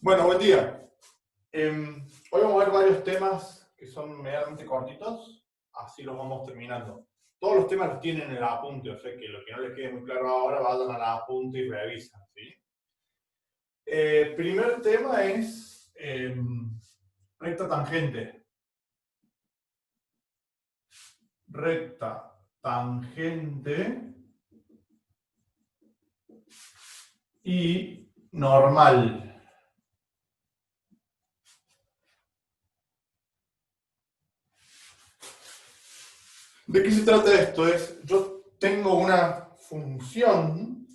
Bueno, buen día. Hoy vamos a ver varios temas que son medianamente cortitos, así los vamos terminando. Todos los temas los tienen en el apunte, o sea que lo que no les quede muy claro ahora, vayan al apunte y revisan, ¿sí? Primer tema es recta tangente. Recta tangente y normal. ¿De qué se trata esto? Yo tengo una función,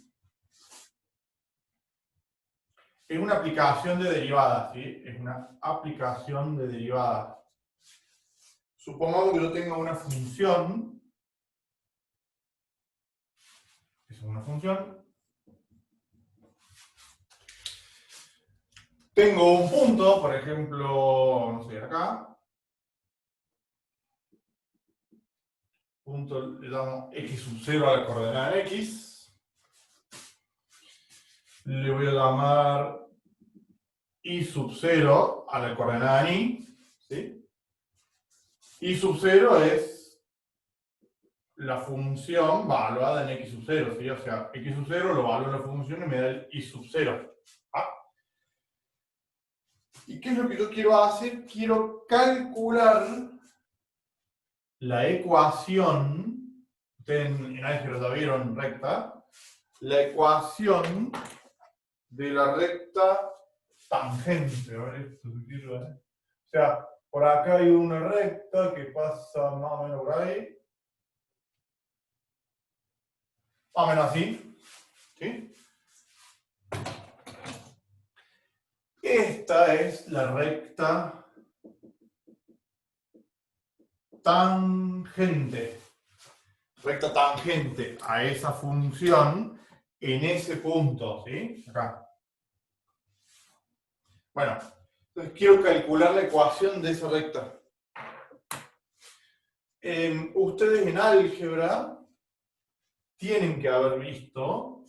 es una aplicación de derivadas, ¿sí? Es una aplicación de derivadas. Supongamos que yo tengo una función, es una función, tengo un punto, por ejemplo, no sé, acá, punto le llamo x sub 0 a la coordenada x, le voy a llamar y sub 0 a la coordenada y, ¿sí? Y sub 0 es la función valuada en x sub 0, ¿sí? O sea, x sub 0 lo evalúo en la función y me da el y sub 0. ¿Ah? ¿Y qué es lo que yo quiero hacer? Quiero calcular la ecuación, ustedes en álgebra ya vieron recta, la ecuación de la recta tangente. A ver, esto se quiere, ¿eh? O sea, por acá hay una recta que pasa más o menos por ahí. Más o menos así. ¿Sí? Esta es la recta tangente. Recta tangente a esa función en ese punto, ¿sí? Acá. Bueno, entonces quiero calcular la ecuación de esa recta. Ustedes en álgebra tienen que haber visto,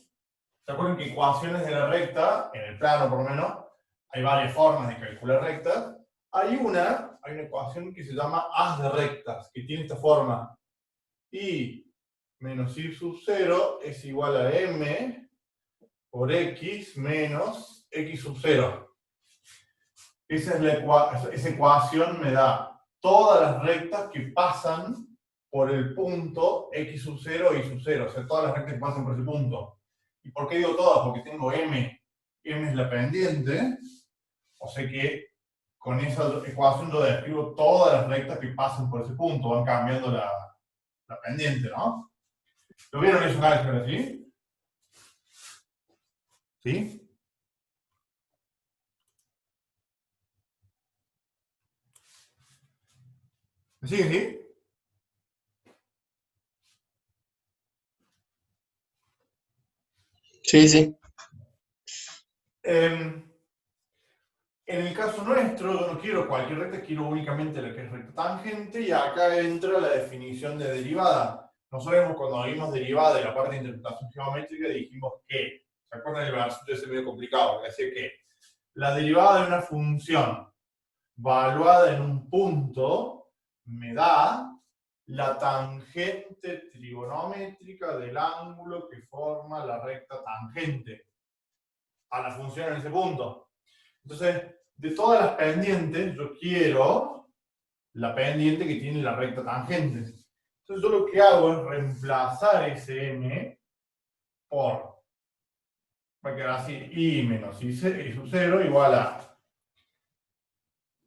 ¿se acuerdan que ecuaciones de la recta, en el plano por lo menos, hay varias formas de calcular rectas? Hay una ecuación que se llama haz de rectas, que tiene esta forma. Y menos y sub 0 es igual a m por x menos x sub 0. Esa ecuación me da todas las rectas que pasan por el punto x sub 0 y sub 0. O sea, todas las rectas que pasan por ese punto. ¿Y por qué digo todas? Porque tengo m. M es la pendiente. O sea que con esa ecuación yo describo todas las rectas que pasan por ese punto. Van cambiando la pendiente, ¿no? ¿Lo vieron eso en álgebra, sí? ¿Sí? ¿Me siguen, sí? Sí, sí. En el caso nuestro, yo no quiero cualquier recta, quiero únicamente la que es recta tangente, y acá entra la definición de derivada. Nosotros cuando vimos derivada de la parte de interpretación geométrica dijimos que, ¿se acuerdan del versículo ese medio complicado? Que decía que la derivada de una función valuada en un punto me da la tangente trigonométrica del ángulo que forma la recta tangente a la función en ese punto. Entonces, de todas las pendientes, yo quiero la pendiente que tiene la recta tangente. Entonces, yo lo que hago es reemplazar ese m por, va a quedar así, y menos y sub 0 igual a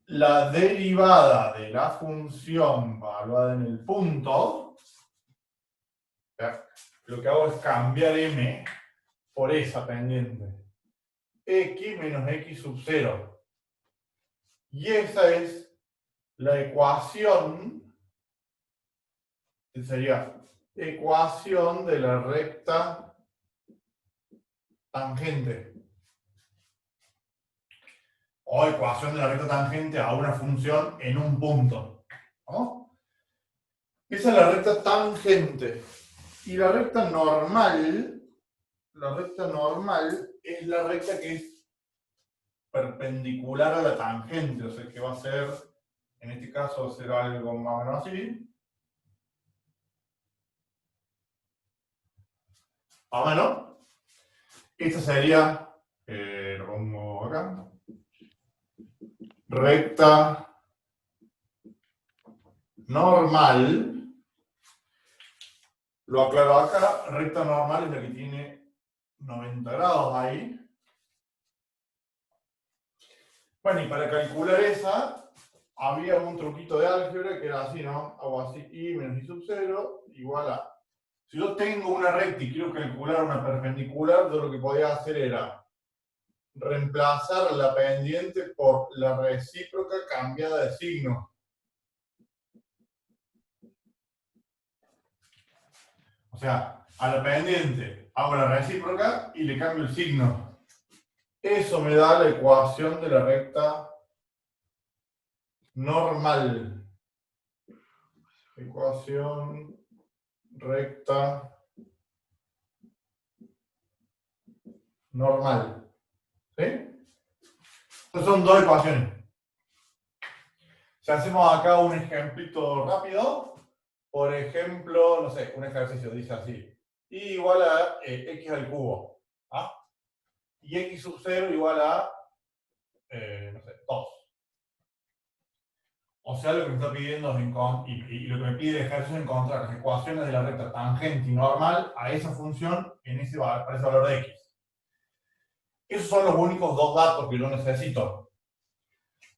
la derivada de la función valuada en el punto. Lo que hago es cambiar m por esa pendiente. X menos x sub 0. Y esa es la ecuación, que sería ecuación de la recta tangente. O ecuación de la recta tangente a una función en un punto, ¿no? Esa es la recta tangente. Y la recta normal es la recta que es perpendicular a la tangente, o sea que va a ser, en este caso va a ser algo más o menos así. Más o menos. Esta sería, lo pongo acá, recta normal. Lo aclaro acá, recta normal es la que tiene 90 grados ahí. Bueno, y para calcular esa, había un truquito de álgebra que era así, ¿no? Hago así, y menos i sub 0 igual a... Si yo tengo una recta y quiero calcular una perpendicular, yo lo que podía hacer era reemplazar la pendiente por la recíproca cambiada de signo. O sea, a la pendiente hago la recíproca y le cambio el signo. Eso me da la ecuación de la recta normal. Ecuación recta normal. ¿Sí? Estas son dos ecuaciones. Si hacemos acá un ejemplito rápido, por ejemplo, no sé, un ejercicio dice así. Y igual a x al cubo. ¿Ah? Y x sub 0 igual a, no sé, 2. O sea, lo que me está pidiendo es y lo que me pide el ejercicio es encontrar las ecuaciones de la recta tangente y normal a esa función en para ese valor de x. Esos son los únicos dos datos que yo necesito.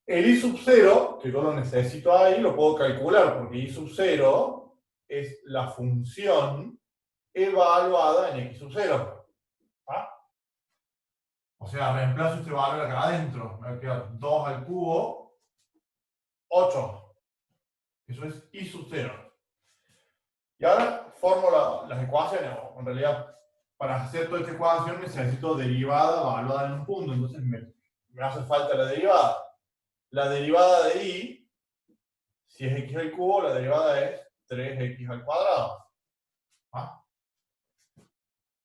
El i sub 0, que yo lo necesito ahí, lo puedo calcular, porque i sub 0 es la función evaluada en x sub 0. ¿Ah? O sea, reemplazo este valor acá adentro. Me va a quedar 2 al cubo, 8. Eso es i sub 0. Y ahora formo las ecuaciones. En realidad, para hacer toda esta ecuación necesito derivada evaluada en un punto. Entonces me hace falta la derivada. La derivada de i, si es x al cubo, la derivada es 3x al cuadrado. ¿Ah?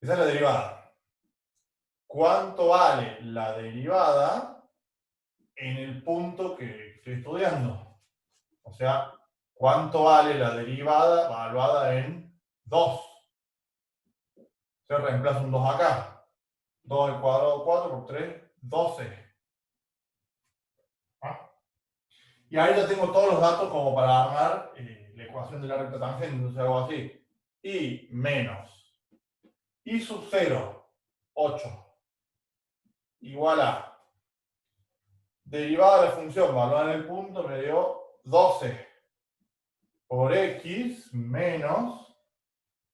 Esa es la derivada. ¿Cuánto vale la derivada en el punto que estoy estudiando? O sea, ¿cuánto vale la derivada evaluada en 2? Se reemplaza un 2 acá. 2 al cuadrado, 4 por 3, 12. ¿Ah? Y ahí ya tengo todos los datos como para armar la ecuación de la recta tangente. Entonces hago así. Y menos i sub 0, 8, igual a derivada de la función evaluada en el punto me dio 12 por x menos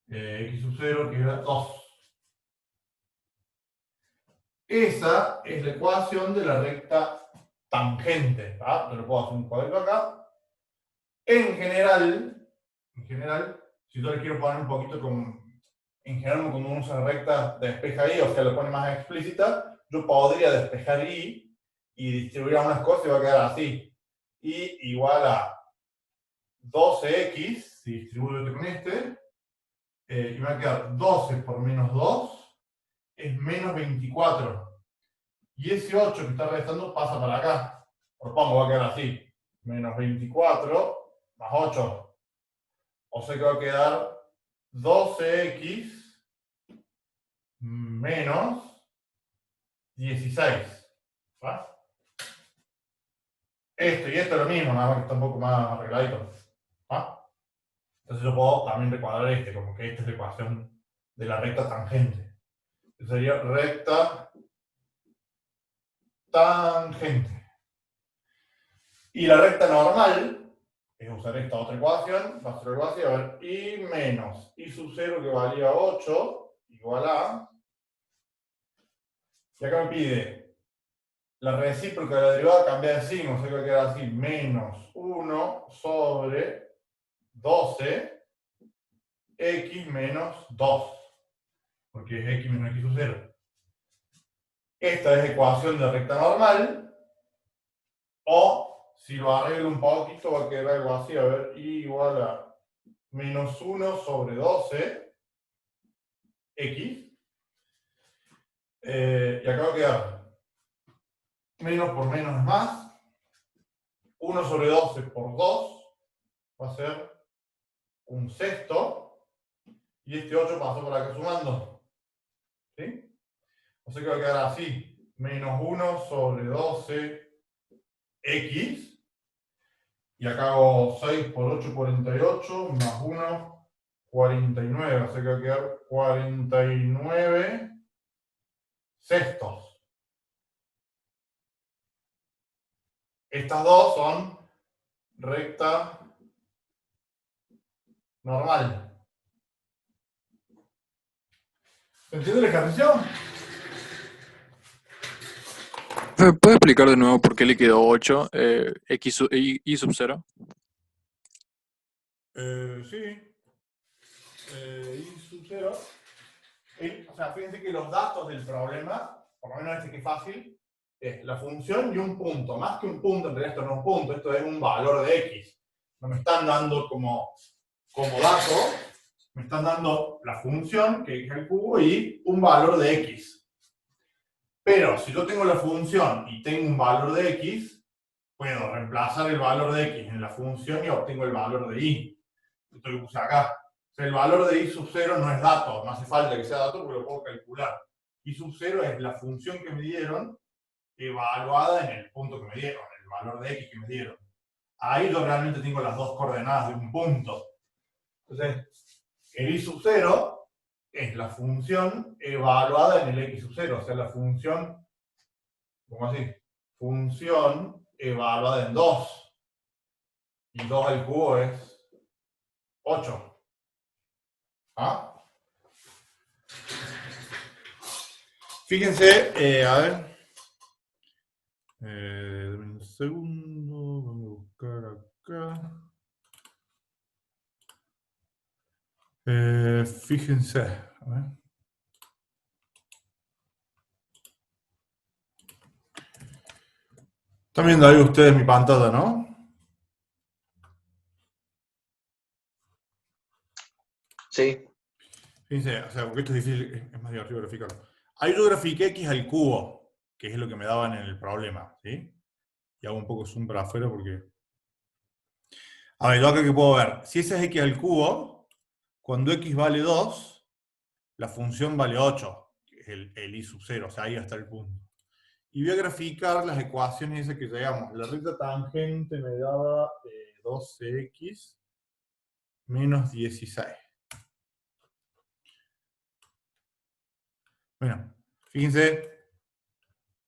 x sub 0 que era 2. Esa es la ecuación de la recta tangente. ¿Ah? Yo le puedo hacer un cuadrito acá. En general, si yo le quiero poner un poquito en general cuando uno usa recta despeja i, o sea, lo pone más explícita, yo podría despejar i y distribuir a unas cosas y va a quedar así. I igual a 12x, si distribuyo este con este, y me va a quedar 12 por menos 2 es menos 24. Y ese 8 que está restando pasa para acá. Propongo, va a quedar así. Menos 24 más 8. O sea que va a quedar 12x menos 16. ¿Va? Esto y esto es lo mismo, nada más que está un poco más arregladito. ¿Va? Entonces yo puedo también recuadrar este, como que esta es la ecuación de la recta tangente. Esta sería recta tangente. Y la recta normal, es usar esta otra ecuación, va a ser algo así, a ver, i menos i sub 0 que valía 8, igual a, y acá me pide la recíproca de la derivada cambia de signo, o sea que va a quedar así, menos 1 sobre 12 x menos 2, porque es x menos x sub 0. Esta es ecuación de recta normal, o si lo arreglo un poquito va a quedar algo así, a ver, i igual a menos 1 sobre 12 x, y acá va a quedar Menos por menos es más. 1 sobre 12 por 2 va a ser un sexto. Y este 8 pasó por acá sumando. ¿Sí? O sea que va a quedar así. Menos 1 sobre 12 x. Y acá hago 6 por 8, 48, más 1, 49. O sea que va a quedar 49 sextos. Estas dos son recta normal. ¿Se entiende el ejercicio? ¿Me puede explicar de nuevo por qué le quedó 8 y sub 0? Sí. Y sub 0. O sea, fíjense que los datos del problema, por lo menos este que es fácil, es la función y un punto. Más que un punto, en realidad esto no es un punto, esto es un valor de x. No me están dando como dato, me están dando la función, que es el cubo, y un valor de x. Pero si yo tengo la función y tengo un valor de x, puedo reemplazar el valor de x en la función y obtengo el valor de y. Esto lo puse acá. O sea, el valor de y sub 0 no es dato, no hace falta que sea dato porque lo puedo calcular. Y sub 0 es la función que me dieron evaluada en el punto que me dieron, el valor de x que me dieron. Ahí yo realmente tengo las dos coordenadas de un punto. Entonces, el y sub 0 es la función evaluada en el x sub 0, o sea, la función, ¿cómo así? Función evaluada en 2. Y 2 al cubo es 8. ¿Ah? Fíjense, a ver. Dame un segundo, vamos a buscar acá. Fíjense, a ver. Están viendo ahí ustedes mi pantalla, ¿no? Sí. Fíjense, o sea, porque esto es difícil, es más divertido graficarlo. Ahí yo grafiqué x al cubo, que es lo que me daban en el problema, ¿sí? Y hago un poco zoom para afuera porque... A ver, yo acá que puedo ver, si ese es x al cubo, cuando x vale 2, la función vale 8, que es el y sub 0, o sea, ahí está el punto. Y voy a graficar las ecuaciones esas que llegamos. La recta tangente me daba 12x menos 16. Bueno, fíjense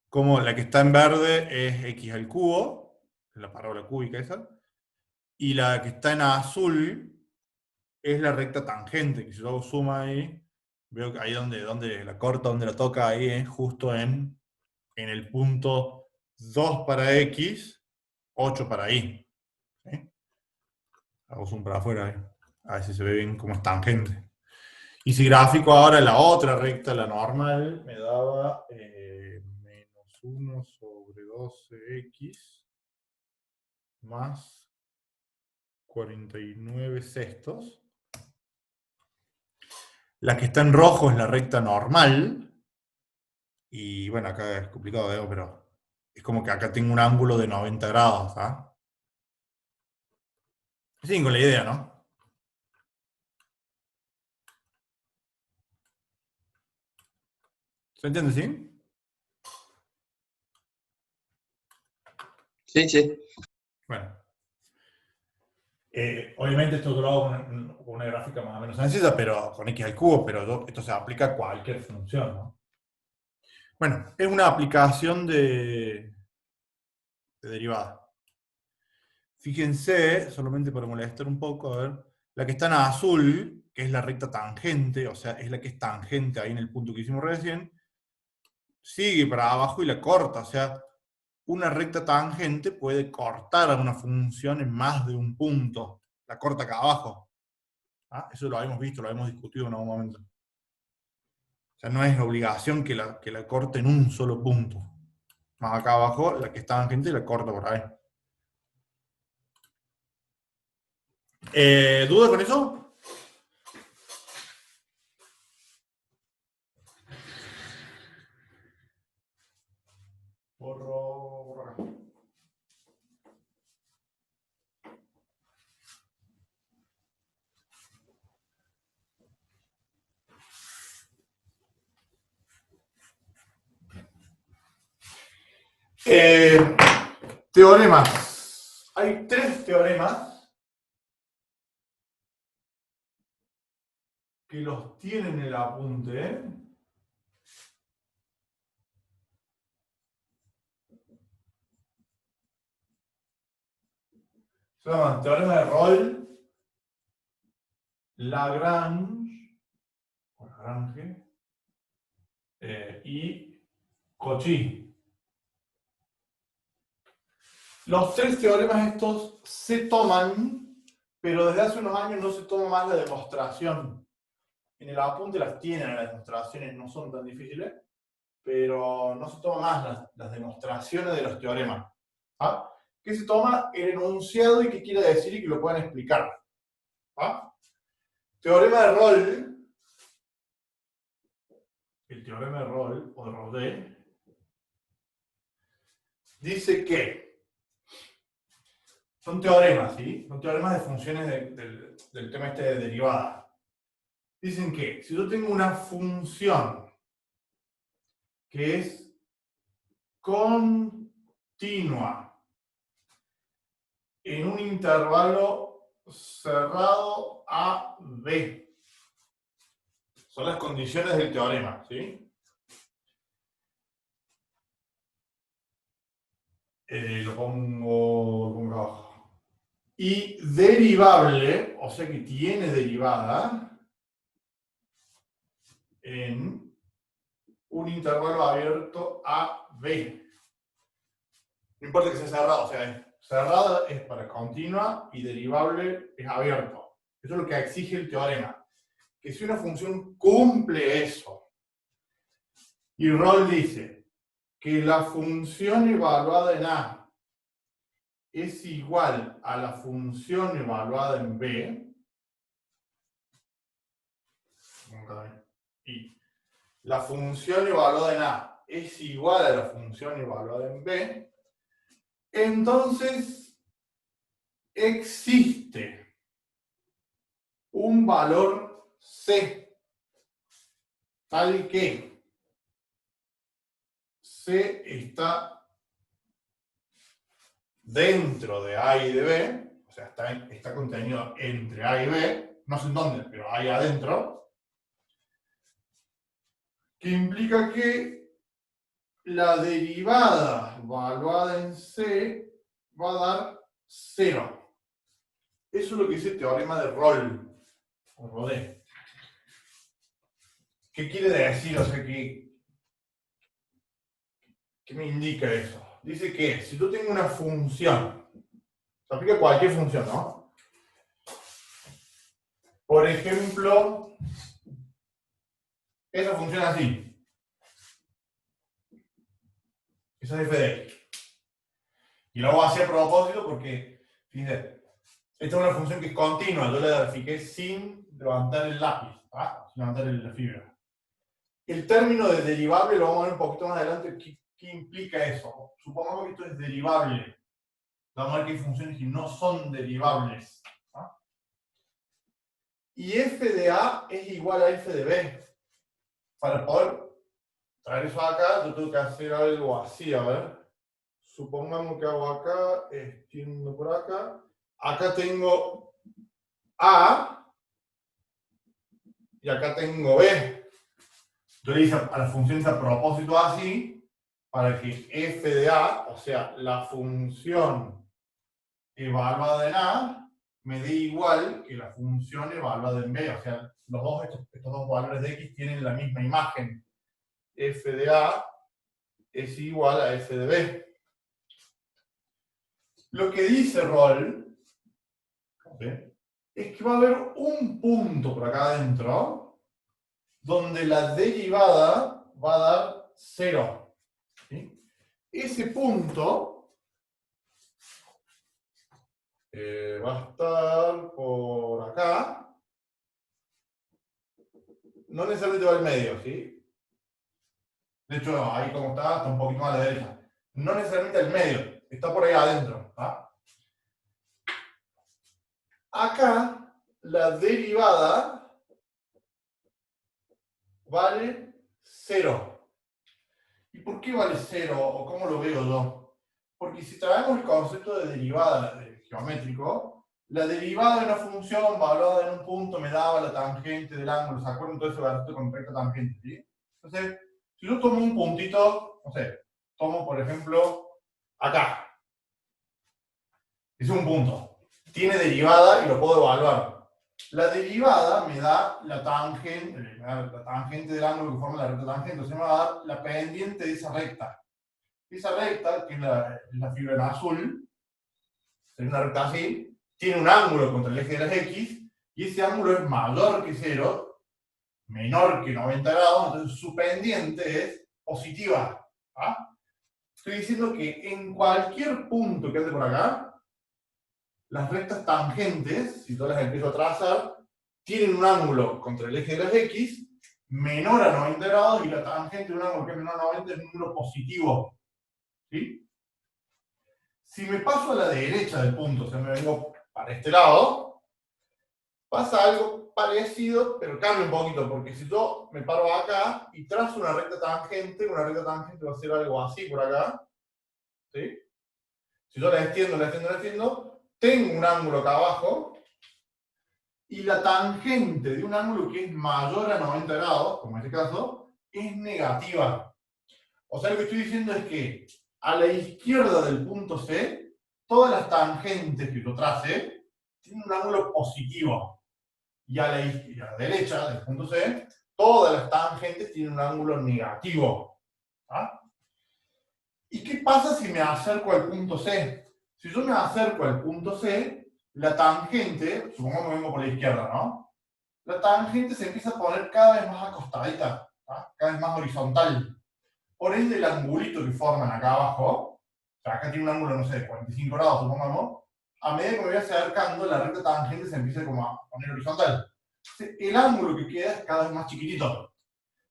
cómo la que está en verde es x al cubo, la parábola cúbica esa, y la que está en azul es la recta tangente, que si yo hago suma ahí, veo que ahí donde la corta, donde la toca, ahí es justo en el punto 2 para x, 8 para y. ¿Sí? Hago zoom para afuera ahí. A ver si se ve bien como es tangente. Y si gráfico ahora la otra recta, la normal, me daba menos 1 sobre 12x más 49 sextos. La que está en rojo es la recta normal. Y bueno, acá es complicado, ¿eh? Pero es como que acá tengo un ángulo de 90 grados. ¿Ah? Sí, con la idea, ¿no? ¿Se entiende, sí? Sí, sí. Bueno. Obviamente esto lo hago con una gráfica más o menos sencilla, pero con x al cubo, pero esto se aplica a cualquier función, ¿no? Bueno, es una aplicación de derivada. Fíjense, solamente para molestar un poco, a ver, la que está en azul, que es la recta tangente, o sea, es la que es tangente ahí en el punto que hicimos recién, sigue para abajo y la corta, o sea, una recta tangente puede cortar a una función en más de un punto, la corta acá abajo. ¿Ah? Eso lo habíamos visto, lo habíamos discutido en algún momento. O sea, no es obligación que la corte en un solo punto. Más acá abajo, la que está tangente la corta por ahí. ¿Duda con eso? Borro. Teoremas. Hay 3 teoremas que los tienen en el apunte. Se llaman teorema de Rolle, Lagrange, o Lagrange, y Cauchy. Los 3 teoremas estos se toman, pero desde hace unos años no se toma más la demostración. En el apunte las tienen las demostraciones, no son tan difíciles, pero no se toma más las demostraciones de los teoremas. ¿Ah? ¿Qué se toma? El enunciado y qué quiere decir y que lo puedan explicar. ¿Ah? Teorema de Rolle, el teorema de Rolle, o de Rodé, dice que son teoremas, ¿sí? Son teoremas de funciones del tema este de derivada. Dicen que si yo tengo una función que es continua en un intervalo cerrado a B, son las condiciones del teorema, ¿sí? Lo pongo abajo. Y derivable, o sea que tiene derivada en un intervalo abierto a B. No importa que sea cerrado, o sea, cerrada es para continua y derivable es abierto. Eso es lo que exige el teorema. Que si una función cumple eso, y Rolle dice que la función evaluada en A es igual a la función evaluada en B, y la función evaluada en A es igual a la función evaluada en B, entonces existe un valor C, tal que C está dentro de A y de B, o sea, está contenido entre A y B, no sé en dónde, pero ahí adentro, que implica que la derivada evaluada en C va a dar 0. Eso es lo que dice el teorema de Rolle, o Rodé. ¿Qué quiere decir? O sea, ¿qué me indica eso? Dice que si yo tengo una función, se aplica a cualquier función, ¿no? Por ejemplo, esa funciona así. Esa es f de x. Y lo hago así a propósito porque, fíjense, esta es una función que es continua. Yo la grafiqué sin levantar el lápiz, ¿ah? Sin levantar la fibra. El término de derivable lo vamos a ver un poquito más adelante. ¿Qué implica eso? Supongamos que esto es derivable. Vamos a ver que hay funciones que no son derivables. ¿Ah? Y f de A es igual a f de B. Para poder traer eso acá, yo tengo que hacer algo así, a ver. Supongamos que hago acá, extiendo por acá. Acá tengo A y acá tengo B. Yo le hice a las funciones a propósito así, para que f de A, o sea, la función evaluada en A, me dé igual que la función evaluada en B. O sea, estos dos valores de X tienen la misma imagen. F de A es igual a f de B. Lo que dice Rolle, ¿sí?, es que va a haber un punto por acá adentro donde la derivada va a dar 0. ¿Sí? Ese punto va a estar por acá. No necesariamente va al medio, ¿sí? De hecho, ahí como está un poquito más a la derecha. No necesariamente al medio, está por ahí adentro. ¿Ah? Acá, la derivada vale 0. ¿Y por qué vale 0? ¿O cómo lo veo yo? Porque si traemos el concepto de derivada geométrico, la derivada de una función valuada en un punto me daba la tangente del ángulo. ¿Se acuerdan? Todo ese valor con recta tangente, ¿sí? Entonces, si yo tomo un puntito, no sé, tomo por ejemplo acá. Es un punto. Tiene derivada y lo puedo evaluar. La derivada me da la tangente del ángulo que forma la recta tangente. Entonces me va a dar la pendiente de esa recta. Esa recta, que es la fibra en azul, es una recta así, tiene un ángulo contra el eje de las X, y ese ángulo es mayor que 0, menor que 90 grados, entonces su pendiente es positiva. ¿Ah? Estoy diciendo que en cualquier punto que ande por acá, las rectas tangentes, si todas las empiezo a trazar, tienen un ángulo contra el eje de las X menor a 90 grados y la tangente de un ángulo que es menor a 90 es un número positivo. ¿Sí? Si me paso a la derecha del punto, o sea, me vengo para este lado, pasa algo parecido, pero cambia un poquito, porque si yo me paro acá y trazo una recta tangente va a ser algo así por acá. ¿Sí? Si yo la extiendo, tengo un ángulo acá abajo, y la tangente de un ángulo que es mayor a 90 grados, como en este caso, es negativa. O sea, lo que estoy diciendo es que a la izquierda del punto C, todas las tangentes que yo trace tienen un ángulo positivo. Y a la derecha del punto C, todas las tangentes tienen un ángulo negativo. ¿Ah? ¿Y qué pasa si me acerco al punto C? Si yo me acerco al punto C, la tangente, supongamos que vengo por la izquierda, ¿no? La tangente se empieza a poner cada vez más acostadita, ¿tá? Cada vez más horizontal. Por ende, el angulito que forman acá abajo, o sea, acá tiene un ángulo, no sé, de 45 grados, supongamos, a medida que me voy acercando, la recta tangente se empieza como a poner horizontal. Entonces, el ángulo que queda es cada vez más chiquitito.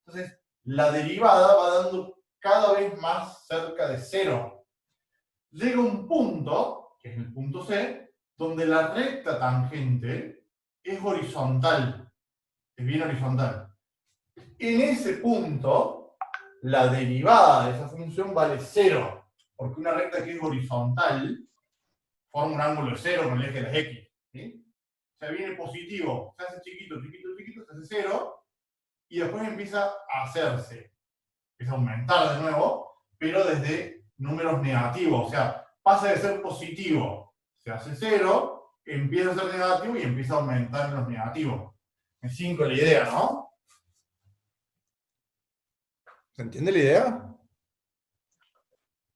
Entonces, la derivada va dando cada vez más cerca de 0. Llega un punto, que es el punto C, donde la recta tangente es horizontal. Es bien horizontal. En ese punto, la derivada de esa función vale 0, porque una recta que es horizontal forma un ángulo de 0 con el eje de las X. ¿Sí? O sea, viene positivo, se hace chiquito, se hace 0, y después empieza a hacerse, empieza a aumentar de nuevo, pero desde números negativos. O sea, pasa de ser positivo, se hace 0, empieza a ser negativo y empieza a aumentar en los negativos. Es 5 la idea, ¿no? ¿Se entiende la idea?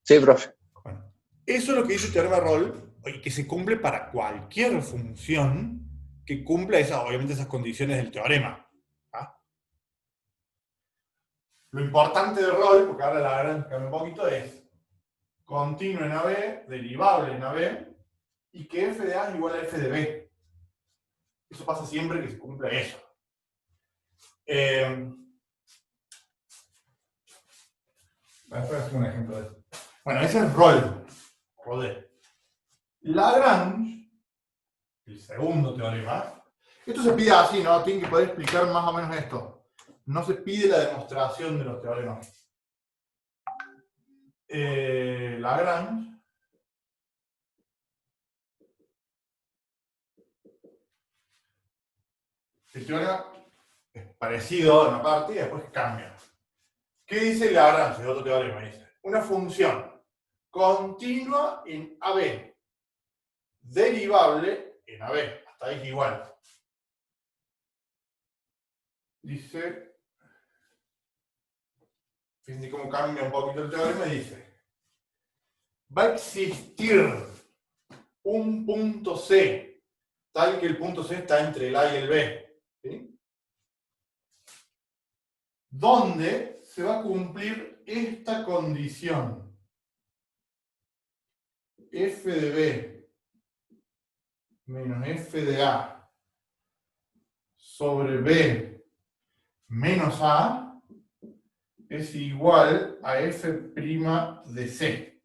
Sí, profe. Bueno, eso es lo que dice el teorema de Rolle, y que se cumple para cualquier función que cumpla obviamente esas condiciones del teorema. ¿Ah? Lo importante de Rolle, porque ahora la gran cambia un poquito, es continuo en AB, derivable en AB, y que f de A es igual a f de B. Eso pasa siempre que se cumple eso. Voy a hacer un ejemplo de eso. Bueno, ese es Rolle. Lagrange, el segundo teorema. Esto se pide así, ¿no? Tienen que poder explicar más o menos esto. No se pide la demostración de los teoremas. Lagrange. El teorema es parecido en una parte y después cambia. ¿Qué dice Lagrange? Es otro teorema. Dice: una función continua en AB, derivable en AB. Hasta ahí es igual. Dice, fíjense cómo cambia un poquito el teorema, dice: va a existir un punto C, tal que el punto C está entre el A y el B, ¿sí? Donde se va a cumplir esta condición: f de B menos f de A sobre B menos A es igual a f' de C.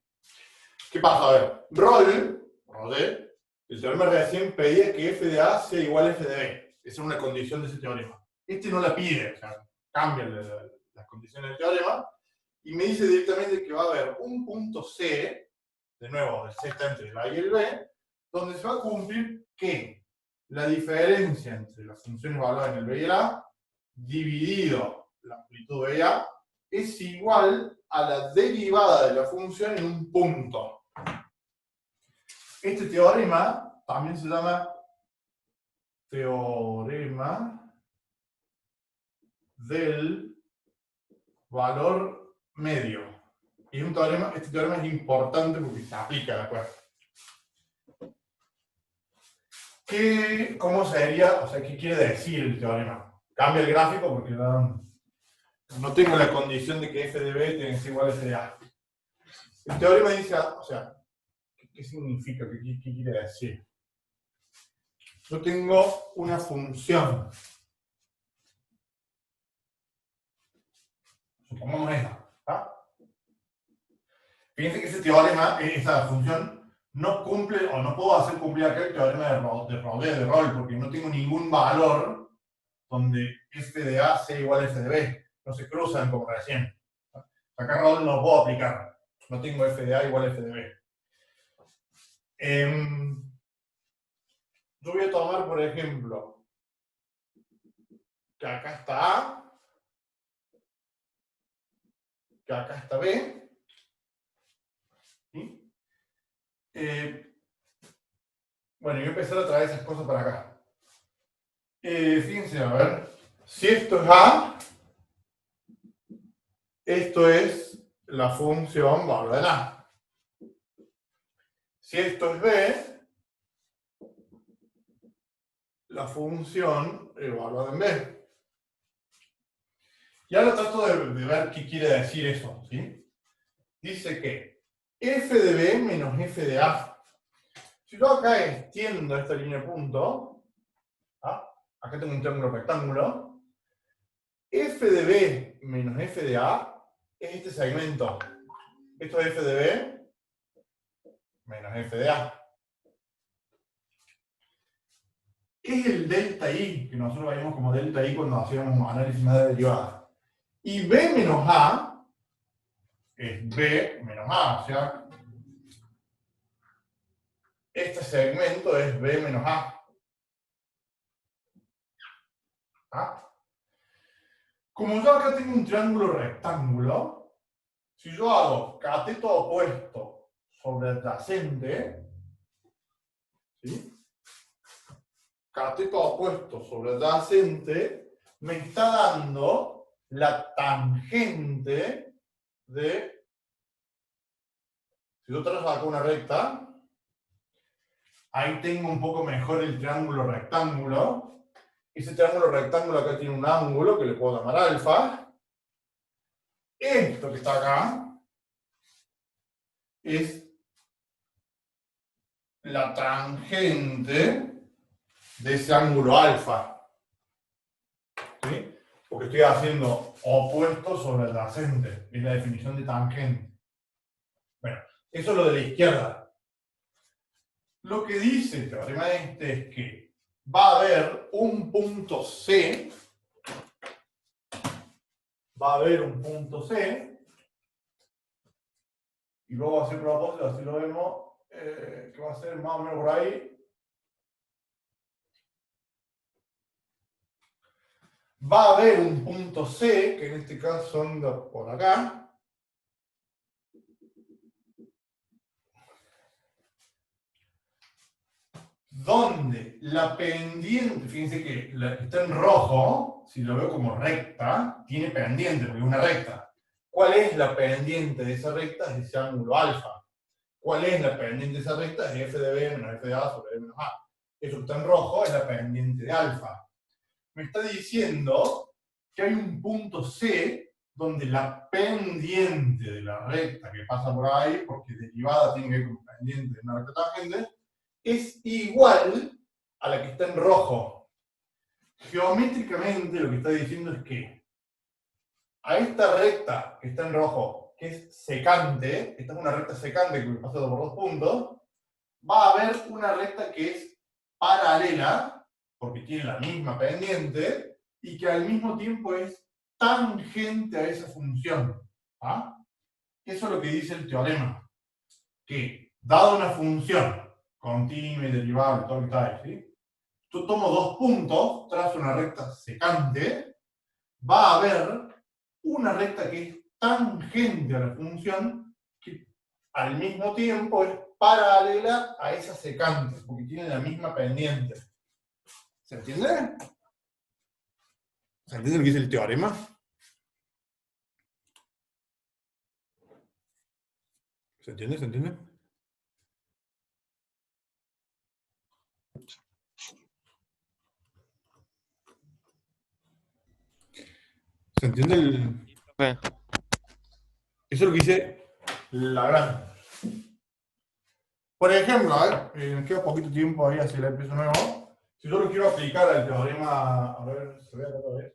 ¿Qué pasa? A ver, Rolle, el teorema recién pedía que f de A sea igual a f de B. Esa es una condición de ese teorema. Este no la pide, o sea, cambia las condiciones del teorema, y me dice directamente que va a haber un punto C, de nuevo, el C está entre el A y el B, donde se va a cumplir que la diferencia entre las funciones evaluadas en el B y el A, dividido la amplitud de A, es igual a la derivada de la función en un punto. Este teorema también se llama teorema del valor medio. Y es un teorema, este teorema es importante porque se aplica, ¿de acuerdo? ¿Cómo sería? O sea, ¿qué quiere decir el teorema? Cambia el gráfico porque no tengo la condición de que f de b tiene que ser igual a f de a. El teorema dice, o sea, ¿qué significa? ¿Qué quiere decir? Yo tengo una función. Supongamos esta. ¿Tá? Fíjense que ese teorema, esa función, no cumple o no puedo hacer cumplir acá el teorema de Rode de Rolle, porque no tengo ningún valor donde f de a sea igual a f de b. No se cruzan como recién. Acá Rode no lo puedo aplicar. No tengo f de a igual a f de b. Yo voy a tomar, por ejemplo, que acá está a, que acá está b. ¿Sí? Bueno, y voy a empezar a traer esas cosas para acá. Fíjense, a ver, si esto es A, esto es la función valor en A. Si esto es B, la función evaluada en B. Y ahora trato de ver qué quiere decir eso, ¿sí? Dice que f de B menos f de A. Si yo acá extiendo esta línea de punto, ¿ah? Acá tengo un triángulo rectángulo, f de B menos f de A es este segmento. Esto es f de B menos f de A. ¿Qué es el delta I? Que nosotros veíamos como delta I cuando hacíamos análisis más de derivada. Y B menos A es B menos A, o sea, este segmento es B menos A. ¿Ah? Como yo acá tengo un triángulo rectángulo, si yo hago cateto opuesto sobre adyacente, ¿sí? Cateto opuesto sobre adyacente, me está dando la tangente de... Si yo trazo acá una recta, ahí tengo un poco mejor el triángulo rectángulo. Ese triángulo rectángulo acá tiene un ángulo que le puedo llamar alfa. Esto que está acá es la tangente de ese ángulo alfa. ¿Sí? Porque estoy haciendo opuesto sobre adyacente. Es la definición de tangente. Bueno, eso es lo de la izquierda. Lo que dice el teorema este es que va a haber un punto C. Va a haber un punto C. Y luego va a ser propósito, así lo vemos, que va a ser más o menos por ahí. Va a haber un punto C, que en este caso anda por acá. Donde la pendiente, fíjense que está en rojo, si lo veo como recta, tiene pendiente, porque es una recta. ¿Cuál es la pendiente de esa recta? Es ese ángulo alfa. ¿Cuál es la pendiente de esa recta? Es f de b menos f de a sobre b menos a. Eso que está en rojo es la pendiente de alfa. Me está diciendo que hay un punto C donde la pendiente de la recta que pasa por ahí, porque derivada tiene que ver con pendiente de una recta tangente, es igual a la que está en rojo. Geométricamente lo que está diciendo es que a esta recta que está en rojo, que es secante, esta es una recta secante que pasa por dos puntos, va a haber una recta que es paralela, porque tiene la misma pendiente, y que al mismo tiempo es tangente a esa función. ¿Ah? Eso es lo que dice el teorema. Que, dado una función continua y derivable, todo lo que está ahí, ¿sí? Yo tomo dos puntos, trazo una recta secante, va a haber una recta que es tangente a la función, que al mismo tiempo es paralela a esa secante, porque tiene la misma pendiente. ¿Se entiende? ¿Se entiende lo que dice el teorema? ¿Se entiende? ¿Se entiende? ¿Se entiende el...? Profe, Eso es lo que dice Lagrange. Por ejemplo, a ver, me queda poquito tiempo ahí hacia el empiezo nuevo. Si yo lo quiero aplicar al teorema, a ver, se ve acá otra vez.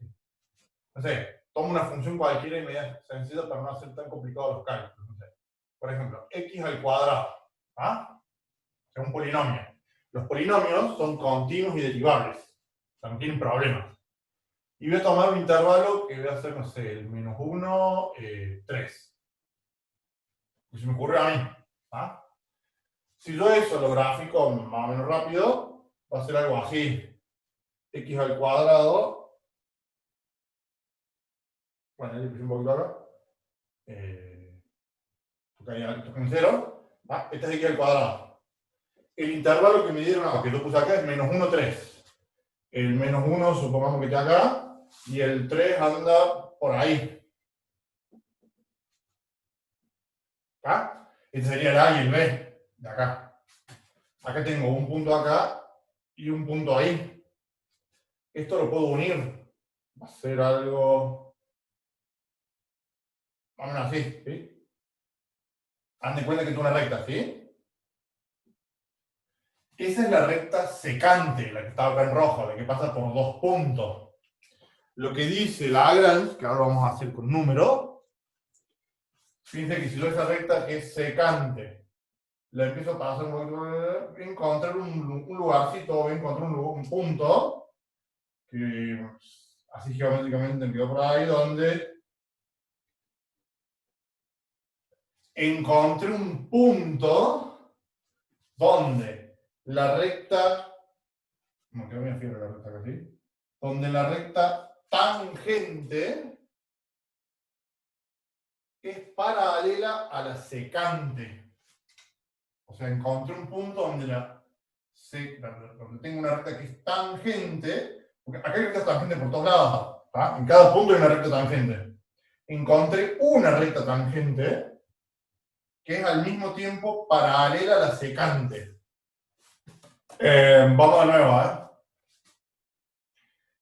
No sé, tomo una función cualquiera y me da sencilla para no hacer tan complicados los cálculos. No sé. Por ejemplo, x al cuadrado. ¿Ah? Es un polinomio. Los polinomios son continuos y derivables. O sea, no tienen problemas. Y voy a tomar un intervalo que voy a hacer, no sé, el -1, 3. Y se me ocurre a mí. ¿Ah? Si yo eso lo grafico más o menos rápido, va a ser algo así. X al cuadrado. Bueno, le puse un poquito acá. Porque ahí toca en 0. ¿Ah? Este es X al cuadrado. El intervalo que me dieron, que yo puse acá, es -1, 3. El -1 supongamos que está acá. Y el 3 anda por ahí. ¿Ah? Este sería el A y el B de acá. Acá tengo un punto acá y un punto ahí. Esto lo puedo unir. Va a ser algo más o menos así, ¿sí? Haz de cuenta que es una recta, ¿sí? Esa es la recta secante, la que está acá en rojo, la que pasa por dos puntos. Lo que dice Lagrange, que ahora lo vamos a hacer con número, fíjense que si yo esa recta que es secante, la empiezo a pasar, voy a encontrar un lugarcito, voy a encontrar un punto, que así geométricamente me quedó por ahí, donde encontré un punto donde la recta, como que me refiero a la recta así, donde la recta tangente es paralela a la secante. O sea, encontré un punto donde donde tengo una recta que es tangente, porque acá hay rectas tangentes por todos lados, ¿tá? En cada punto hay una recta tangente. Encontré una recta tangente que es al mismo tiempo paralela a la secante. Vamos de nuevo, ¿eh?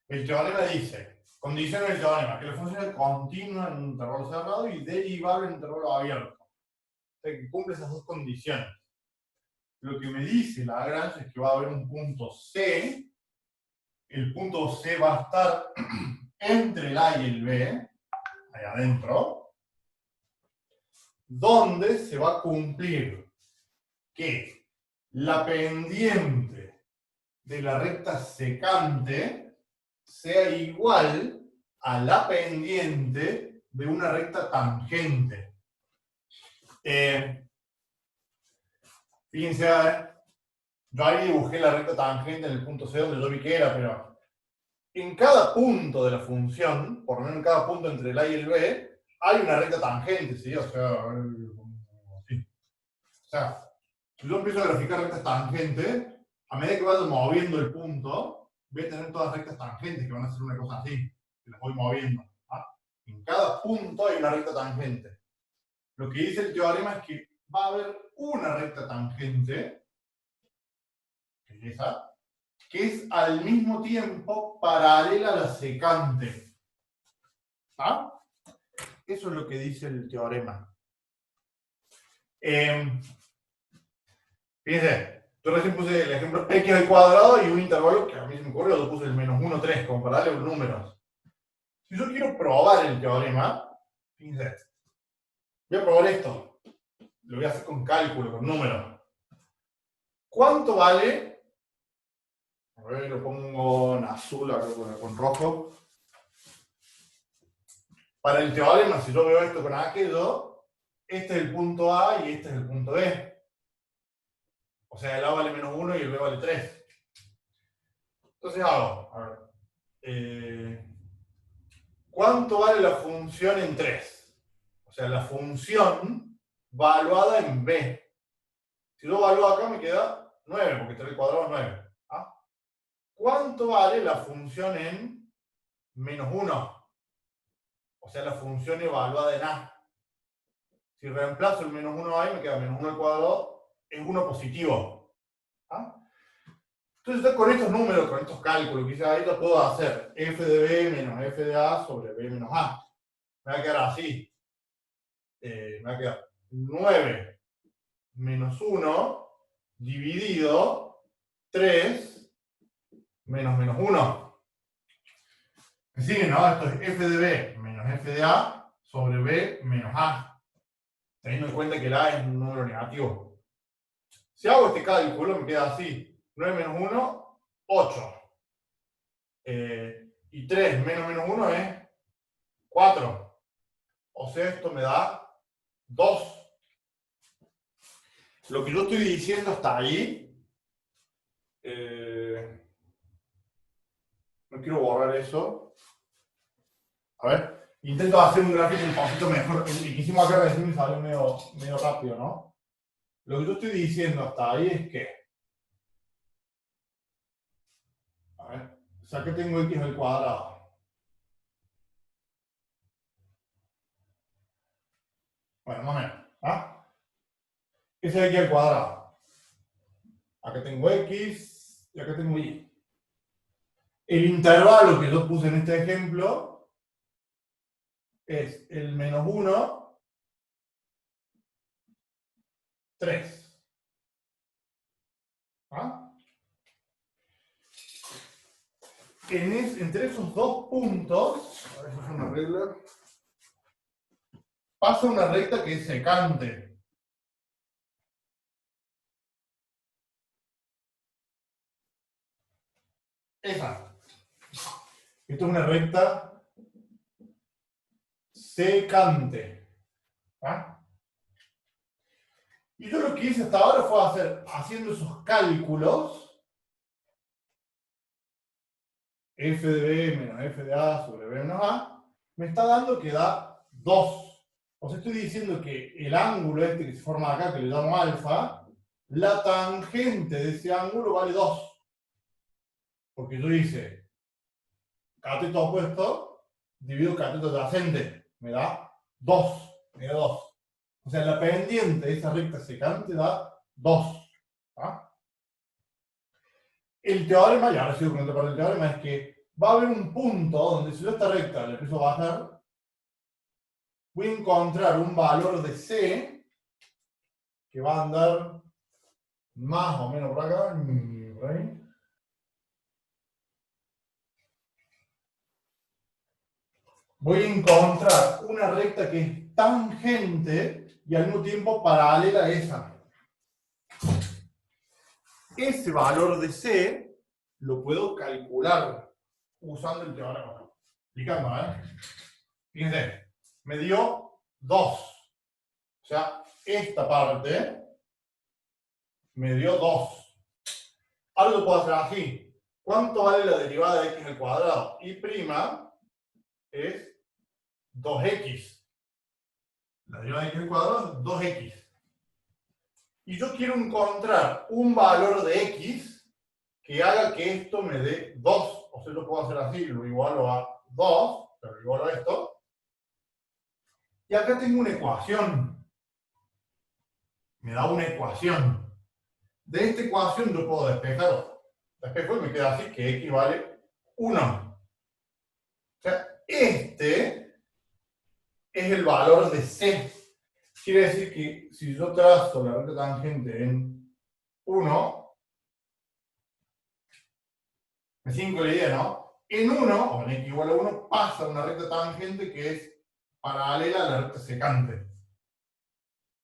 El teorema dice, condiciona el teorema, que la función es continua en un intervalo cerrado y derivable en un intervalo abierto. O sea, que cumple esas dos condiciones. Lo que me dice Lagrange es que va a haber un punto C. El punto C va a estar entre el A y el B, ahí adentro, donde se va a cumplir que la pendiente de la recta secante sea igual a la pendiente de una recta tangente. Fíjense, yo ahí dibujé la recta tangente en el punto C donde yo vi que era, pero en cada punto de la función, por lo menos en cada punto entre el A y el B, hay una recta tangente, ¿sí? O sea, sí. O sea, si yo empiezo a graficar rectas tangentes, a medida que vaya moviendo el punto, voy a tener todas rectas tangentes que van a ser una cosa así, que las voy moviendo. ¿Ah? En cada punto hay una recta tangente. Lo que dice el teorema es que va a haber una recta tangente, que es esa, que es al mismo tiempo paralela a la secante. ¿Ah? Eso es lo que dice el teorema. Fíjense, yo recién puse el ejemplo x al cuadrado y un intervalo que a mí se me ocurrió, yo puse el -1, 3, como para darle números. Si yo quiero probar el teorema, fíjense, voy a probar esto. Lo voy a hacer con cálculo, con números. ¿Cuánto vale? A ver, lo pongo en azul, acá con rojo. Para el teorema, si yo veo esto con aquello, este es el punto A y este es el punto B. O sea, el A vale menos 1 y el B vale 3. Entonces hago, a ver, ¿cuánto vale la función en 3? O sea, la función valuada en B. Si yo evalúo acá me queda 9, porque 3 al cuadrado es 9. ¿Ah? ¿Cuánto vale la función en menos 1? O sea, la función evaluada en A. Si reemplazo el menos 1 ahí, me queda menos 1 al cuadrado, es 1 positivo. ¿Ah? Entonces, con estos números, con estos cálculos que hice ahí, yo puedo hacer f de b menos f de a sobre b menos a. Me va a quedar así. Me va a quedar 9 menos 1 dividido 3 menos menos 1. ¿Me siguen, no? Esto es f de b menos f de a sobre b menos a. Teniendo en cuenta que el a es un número negativo. Si hago este cálculo, me queda así. 9 menos 1, 8. Y 3 menos menos 1 es 4. O sea, esto me da 2. Lo que yo estoy diciendo hasta ahí, no quiero borrar eso. A ver, intento hacer un gráfico un poquito mejor. El que hicimos acá recién me salió medio rápido, ¿no? Lo que yo estoy diciendo hasta ahí es que, a ver, o sea, que tengo x al cuadrado. Bueno, más o menos. ¿Ah? Ese es x al cuadrado. Acá tengo x y acá tengo y. El intervalo que yo puse en este ejemplo es el menos 1, 3. ¿Ah? Entre esos dos puntos, a ver si es una regla, pasa una recta que es secante. Esa. Esto es una recta secante. ¿Ah? Y yo lo que hice hasta ahora fue haciendo esos cálculos, f de b menos f de a sobre b menos a, me está dando que da 2. O sea, estoy diciendo que el ángulo este que se forma acá, que le llamo alfa, la tangente de ese ángulo vale 2. Porque yo hice cateto opuesto dividido cateto adyacente, me da 2. Me da 2. O sea, la pendiente de esa recta secante da 2. ¿Ah? El teorema, y ahora sigo con otra parte del teorema, es que va a haber un punto donde si yo a esta recta le empiezo a bajar, voy a encontrar un valor de C que va a andar más o menos por acá, por ahí. Voy a encontrar una recta que es tangente y al mismo tiempo paralela a esa. Ese valor de C lo puedo calcular usando el teorema. Explicando, Fíjense, me dio 2. O sea, esta parte me dio 2. Ahora lo puedo hacer así. ¿Cuánto vale la derivada de x al cuadrado? Y' es 2x. La derivada de x al cuadrado es 2x. Y yo quiero encontrar un valor de x que haga que esto me dé 2. O sea, lo puedo hacer así, lo igualo a 2, pero lo igualo a esto. Y acá tengo una ecuación. Me da una ecuación. De esta ecuación yo puedo despejar. Despejo y me queda así, que x vale 1. O sea, este es el valor de C. Quiere decir que si yo trazo la recta tangente en 1, me sigo con la idea, ¿no? En 1, o en x igual a 1, pasa una recta tangente que es paralela a la recta secante.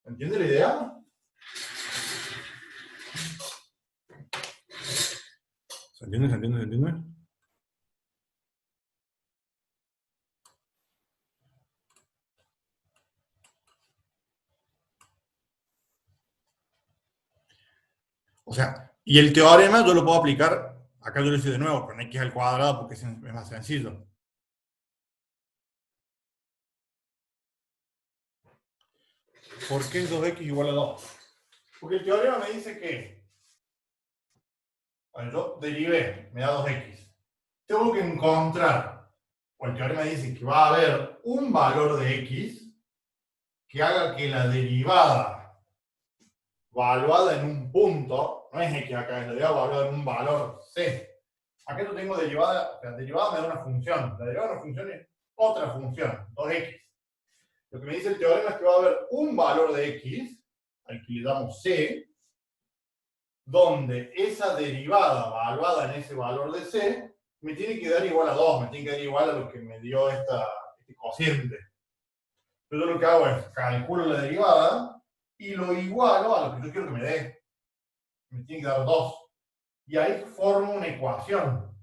¿Entiende la idea? ¿Se entiende? O sea, y el teorema yo lo puedo aplicar, acá yo lo hice de nuevo, con x al cuadrado porque es más sencillo. ¿Por qué es 2x igual a 2? Porque el teorema me dice que, bueno, yo derivé, me da 2x. Tengo que encontrar, o el teorema dice que va a haber un valor de x que haga que la derivada valuada en un punto, no es x acá, es la derivada valuada en un valor c. Acá yo tengo derivada, la derivada me da una función, la derivada de una función es otra función, 2x. Lo que me dice el teorema es que va a haber un valor de x, al que le damos c, donde esa derivada valuada en ese valor de c me tiene que dar igual a 2, me tiene que dar igual a lo que me dio este cociente. Entonces yo lo que hago es calculo la derivada y lo igualo a lo que yo quiero que me dé. Me tiene que dar 2. Y ahí formo una ecuación.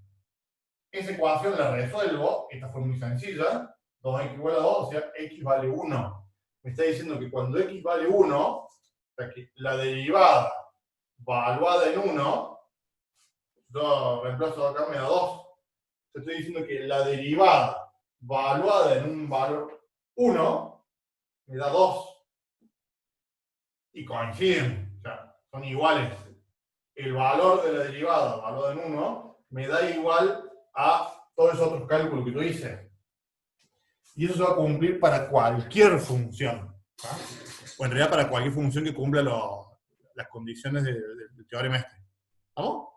Esa ecuación la resuelvo, esta fue muy sencilla, 2x igual a 2, o sea, x vale 1. Me está diciendo que cuando x vale 1, o sea que la derivada valuada en 1, yo reemplazo acá, me da 2. Te estoy diciendo que la derivada valuada en un valor 1 me da 2. Y coinciden, o sea, son iguales. El valor de la derivada valuada en 1 me da igual a todos esos otros cálculos que yo hice. Y eso se va a cumplir para cualquier función. ¿Ah? O en realidad para cualquier función que cumpla las condiciones del teorema este. ¿Vamos?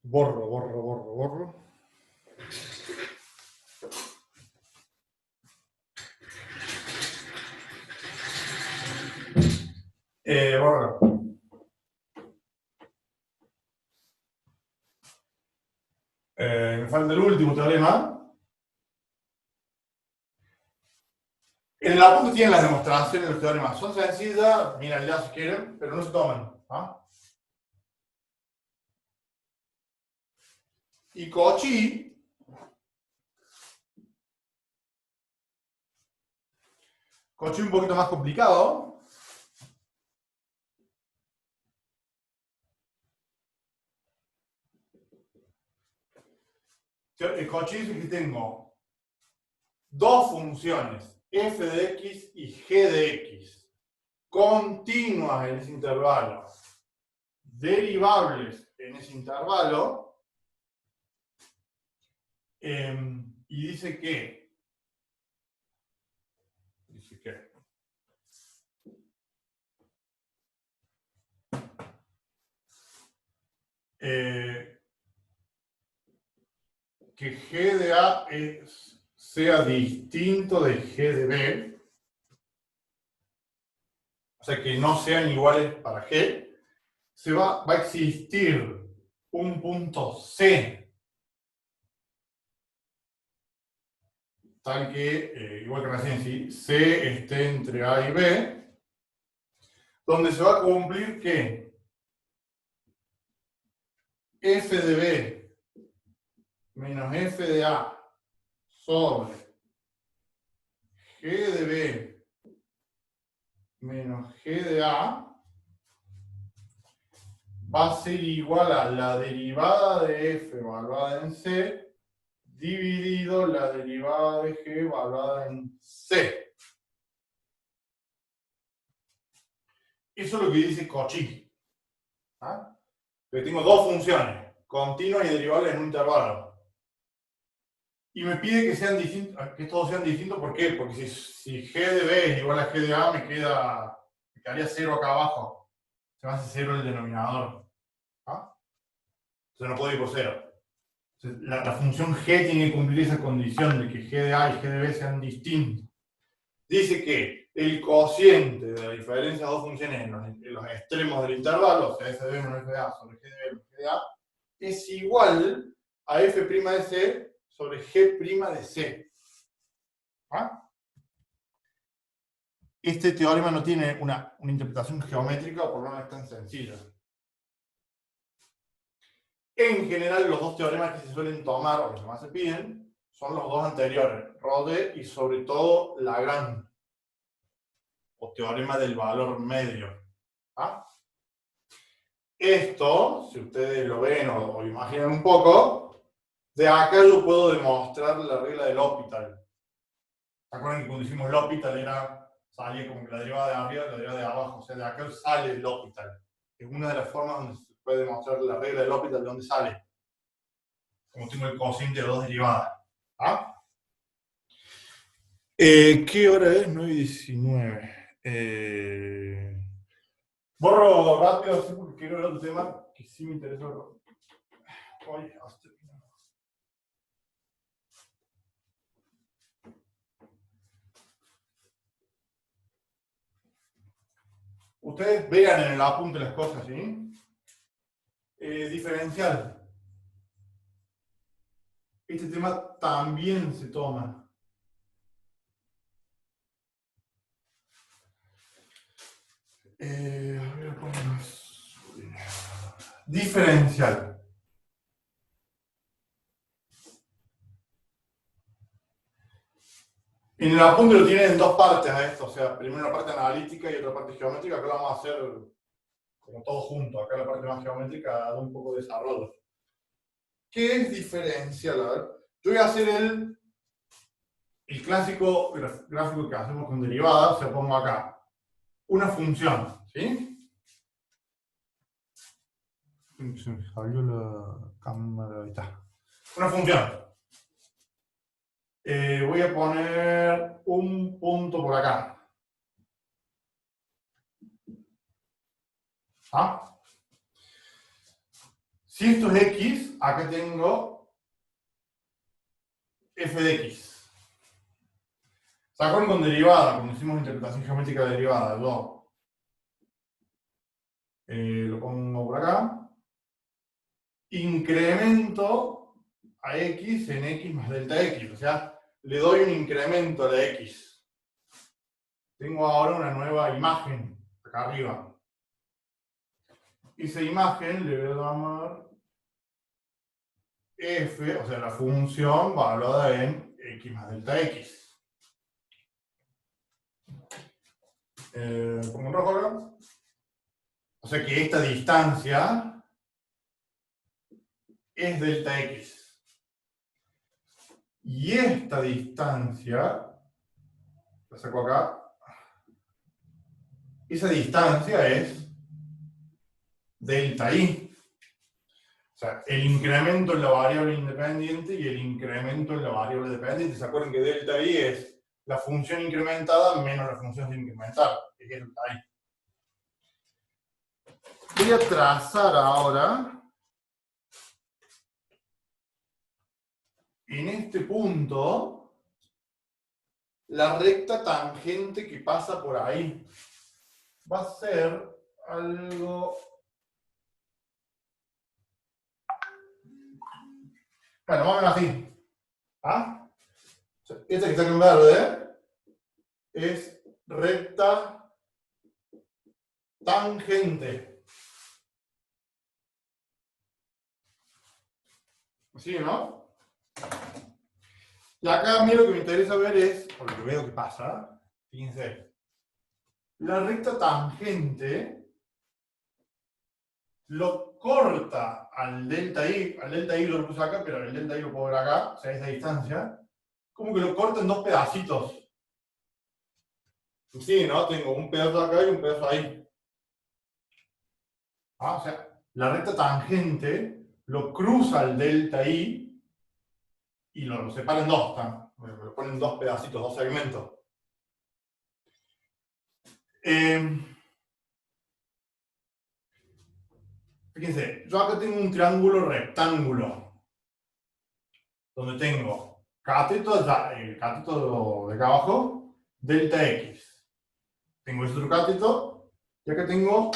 Borro. Borro. Me falta el último teorema. En el apunte tienen las demostraciones de los teoremas. Son sencillas, mírenlas si quieren, pero no se toman. ¿Ah? Y Cauchy un poquito más complicado. El Cauchy dice que tengo dos funciones, f de x y g de x, continuas en ese intervalo, derivables en ese intervalo, y dice que g de A sea distinto de g de B, o sea que no sean iguales para G, va a existir un punto C, tal que, igual que recién, si C esté entre A y B, donde se va a cumplir que f de B menos f de A sobre g de B menos g de A va a ser igual a la derivada de f evaluada en C dividido la derivada de g evaluada en C. Eso es lo que dice Cauchy. ¿Ah? Que tengo dos funciones, continuas y derivables en un intervalo. Y me pide que sean distintos, que estos dos sean distintos, ¿por qué? Porque si g de B es igual a g de A, me quedaría 0 acá abajo. Se me hace 0 el denominador. ¿Ah? Entonces no puedo ir por 0. La función g tiene que cumplir esa condición de que g de A y g de B sean distintos. Dice que el cociente de la diferencia de dos funciones en los extremos del intervalo, o sea, f de B menos f de A sobre g de B menos g de A, es igual a f' de C sobre g' de C. ¿Ah? Este teorema no tiene una interpretación geométrica, o por lo menos es tan sencilla. En general, los dos teoremas que se suelen tomar, o los que más se piden, son los dos anteriores, Rode y sobre todo Lagrange, o teorema del valor medio. ¿Ah? Esto, si ustedes lo ven o imaginan un poco, de acá yo puedo demostrar la regla del L'Hopital. ¿Se acuerdan que cuando hicimos L'Hopital salía como que la derivada de arriba y la derivada de abajo? O sea, de acá sale el L'Hopital. Es una de las formas donde se puede demostrar la regla del L'Hopital, de dónde sale. Como tengo el cociente de dos derivadas. ¿Ah? ¿Qué hora es? 9:19. Borro rápido, así porque quiero ver otro tema que sí me interesa. Oye, hasta... Ustedes vean en el apunte las cosas, ¿sí? Diferencial. Este tema también se toma. A ver, ¿cómo más? Diferencial. En el apunte lo tienen en dos partes a esto, o sea, primero una parte analítica y otra parte geométrica. Acá lo vamos a hacer como todo junto. Acá la parte más geométrica da un poco de desarrollo. ¿Qué es diferencial? A ver, yo voy a hacer el clásico gráfico que hacemos con derivadas, o sea, pongo acá una función, ¿sí? Se me salió la cámara, ahí está. Una función. Voy a poner un punto por acá. ¿Ah? Si esto es x, acá tengo f de x. ¿Se acuerdan con derivada? Cuando hicimos interpretación geométrica de derivada, yo lo pongo por acá. Incremento a x en x más delta x. O sea, le doy un incremento a la x. Tengo ahora una nueva imagen acá arriba. Esa imagen le voy a llamar f, o sea, la función valuada en x más delta x. Pongo un rojo acá. O sea que esta distancia es delta x. Y esta distancia, la saco acá, esa distancia es delta y. O sea, el incremento en la variable independiente y el incremento en la variable dependiente. ¿Se acuerdan que delta y es la función incrementada menos la función sin incrementar? Es delta y. Voy a trazar ahora en este punto la recta tangente que pasa por ahí. Va a ser algo... Bueno, vamos a ver así. ¿Ah? Esta que está en verde es recta tangente. ¿Sí, no? Y acá a mí lo que me interesa ver es, por lo que veo que pasa, fíjense, la recta tangente lo corta al delta y yo lo puse acá, pero el delta y lo puedo ver acá, o sea, esa distancia, como que lo corta en dos pedacitos. Sí, ¿no? Tengo un pedazo acá y un pedazo ahí. Ah, o sea, la recta tangente lo cruza al delta y lo separa en dos, lo ponen en dos pedacitos, dos segmentos. Fíjense, yo acá tengo un triángulo rectángulo, donde tengo cateto, el cateto de acá abajo, delta x. Tengo ese otro cateto, y acá tengo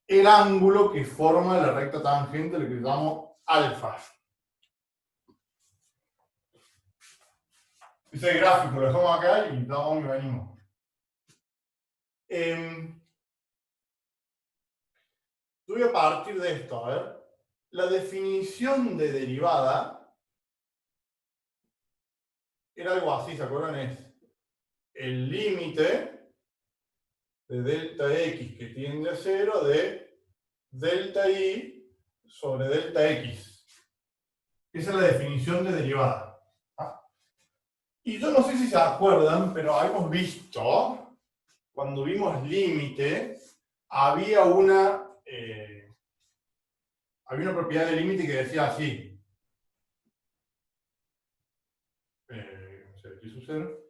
el ángulo que forma la recta tangente, lo que llamo alfa. Ese gráfico lo dejamos acá y vamos y venimos. Yo voy a partir de esto, a ver. La definición de derivada era algo así, ¿se acuerdan? Es el límite de delta x que tiende a 0 de delta y sobre delta x. Esa es la definición de derivada. ¿Ah? Y yo no sé si se acuerdan, pero habíamos visto, cuando vimos límite, había una propiedad de límite que decía así. X sub 0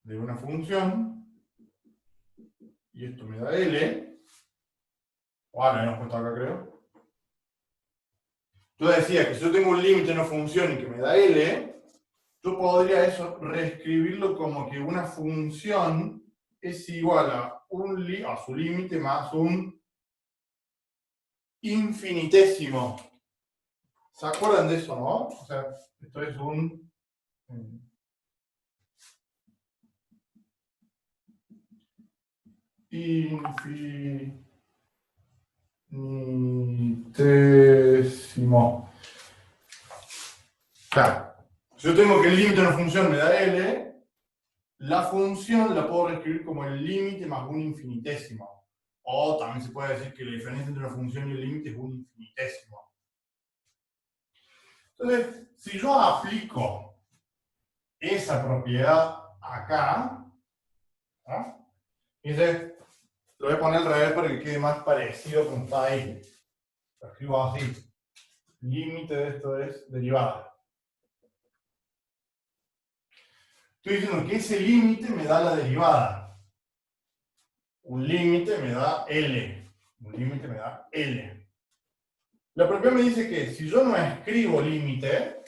de una función, y esto me da L, o ahora hemos puesto acá, creo. Yo decía que si yo tengo un límite en una función y que me da L, yo podría eso reescribirlo como que una función es igual a su límite más un infinitésimo. ¿Se acuerdan de eso, no? O sea, esto es un infinitésimo. Claro, si yo tengo que el límite de una función me da L, la función la puedo reescribir como el límite más un infinitésimo. O también se puede decir que la diferencia entre una función y el límite es un infinitésimo. Entonces, si yo aplico esa propiedad acá, ¿ah? Dice, lo voy a poner al revés para que quede más parecido con está ahí. Lo escribo así. Límite de esto es derivada. Estoy diciendo que ese límite me da la derivada. Un límite me da L. Un límite me da L. La propiedad me dice que si yo no escribo límite,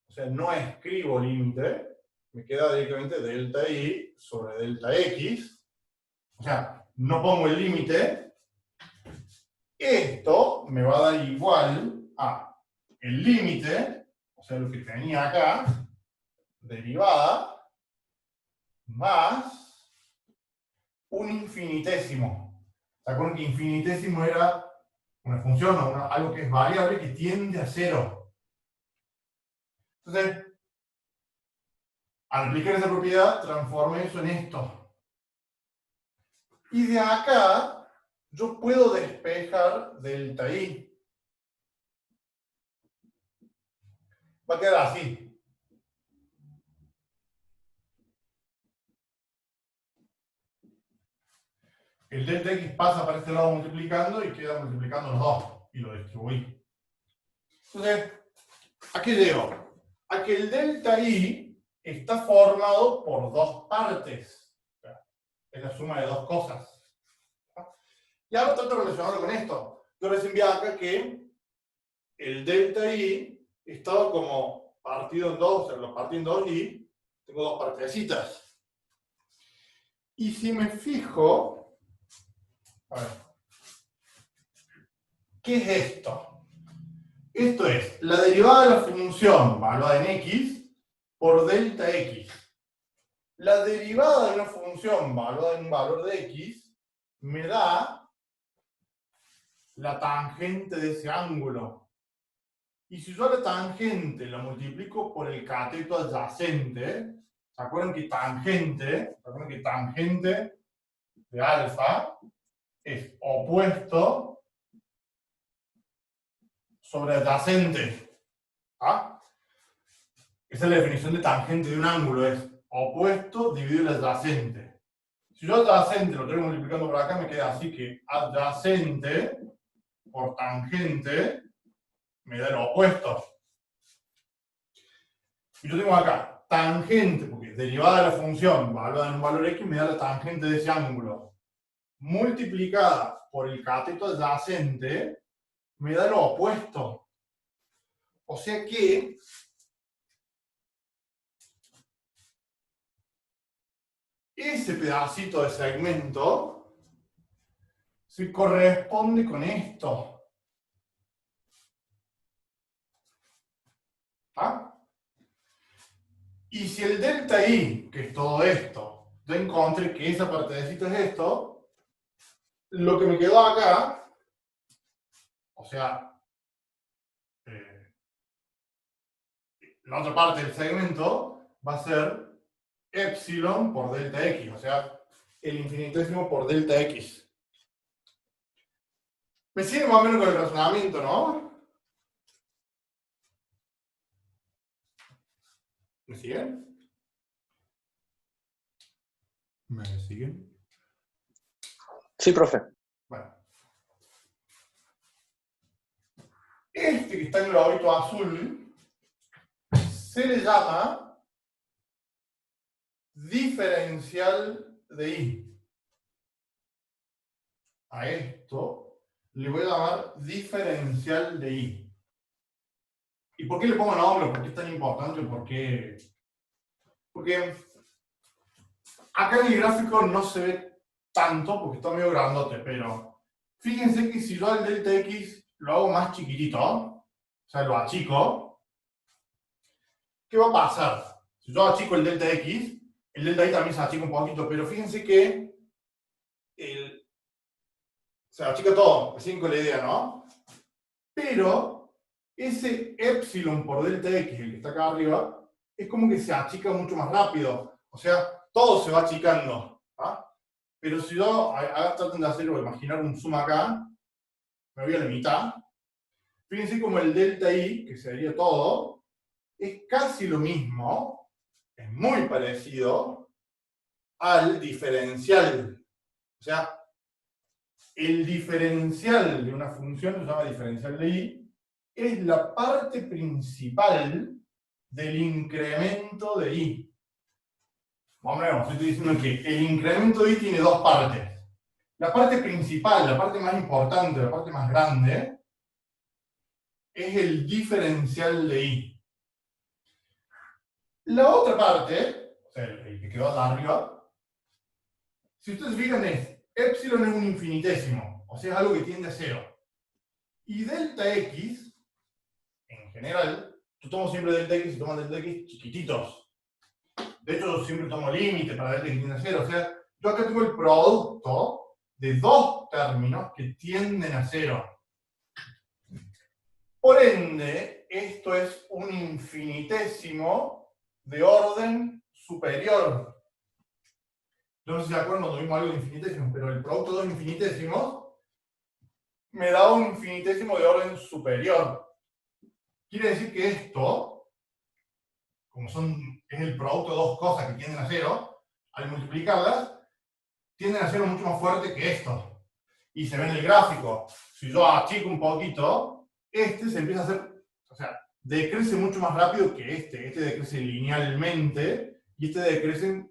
o sea, no escribo límite, me queda directamente delta y sobre delta x. O sea, no pongo el límite. Esto me va a dar igual a el límite, o sea, lo que tenía acá, derivada, más un infinitésimo. ¿Se acuerdan que infinitésimo era una función o algo que es variable que tiende a 0? Entonces, al aplicar esa propiedad, transformé eso en esto. Y de acá, yo puedo despejar delta i. Va a quedar así. El delta x pasa para este lado multiplicando y queda multiplicando los dos. Y lo distribuí. Entonces, ¿a qué llego? A que el delta i está formado por dos partes. Es la suma de dos cosas. Y ahora trato de relacionarlo con esto. Yo recién vi acá que el delta i estaba como partido en dos, o sea, lo partí en dos y tengo dos partecitas. Y si me fijo, a ver, ¿qué es esto? Esto es la derivada de la función valuada en x por delta x. La derivada de una función valuada en un valor de x me da la tangente de ese ángulo. Y si yo a la tangente la multiplico por el cateto adyacente, ¿se acuerdan que tangente de alfa es opuesto sobre adyacente? ¿Ah? Esa es la definición de tangente de un ángulo, es opuesto dividido el adyacente. Si yo adyacente lo estoy multiplicando por acá, me queda así que adyacente por tangente me da lo opuesto. Y yo tengo acá tangente, porque derivada de la función valuada en un valor x me da la tangente de ese ángulo, multiplicada por el cateto adyacente, me da lo opuesto. O sea que ese pedacito de segmento se corresponde con esto. ¿Ah? Y si el delta i, que es todo esto, yo encontré que esa partecita es esto, lo que me quedó acá, o sea, la otra parte del segmento, va a ser epsilon por delta x, o sea, el infinitésimo por delta x. ¿Me siguen más o menos con el razonamiento, no? ¿Me siguen? ¿Me siguen? Sí, profe. Bueno. Este que está en el globito azul se le llama diferencial de I. A esto le voy a llamar diferencial de I. ¿Y por qué le pongo nombre? ¿Por qué es tan importante? Porque acá en el gráfico no se ve tanto porque está medio grandote, pero fíjense que si yo al delta x lo hago más chiquitito, o sea, lo achico, ¿qué va a pasar? Si yo achico el delta x, el delta y también se achica un poquito, pero fíjense que se achica todo, así con la idea, ¿no? Pero ese epsilon por delta x, el que está acá arriba, es como que se achica mucho más rápido. O sea, todo se va achicando. ¿Ah? Pero si yo, traten de hacerlo, imaginar un zoom acá, me voy a la mitad. Fíjense como el delta i, que sería todo, es casi lo mismo, es muy parecido al diferencial. O sea, el diferencial de una función, se llama diferencial de i, es la parte principal del incremento de i. Vamos a ver, estoy diciendo que el incremento de i tiene dos partes. La parte principal, la parte más importante, la parte más grande, es el diferencial de i. La otra parte, o sea, el que quedó arriba, si ustedes se fijan es, epsilon es un infinitésimo, o sea, es algo que tiende a cero. Y delta x, en general, yo tomo siempre delta x y tomo delta x chiquititos. De hecho, yo siempre tomo límite para delta x tiende a cero. O sea, yo acá tengo el producto de dos términos que tienden a cero. Por ende, esto es un infinitésimo de orden superior. Yo no sé si se acuerdan cuando vimos algo de infinitesimos, pero el producto de dos infinitesimos me da un infinitésimo de orden superior. Quiere decir que esto, como es el producto de dos cosas que tienden a cero, al multiplicarlas, tienden a ser mucho más fuerte que esto. Y se ve en el gráfico. Si yo achico un poquito, este se empieza a hacer, o sea, decrece mucho más rápido que este. Este decrece linealmente y este decrece, en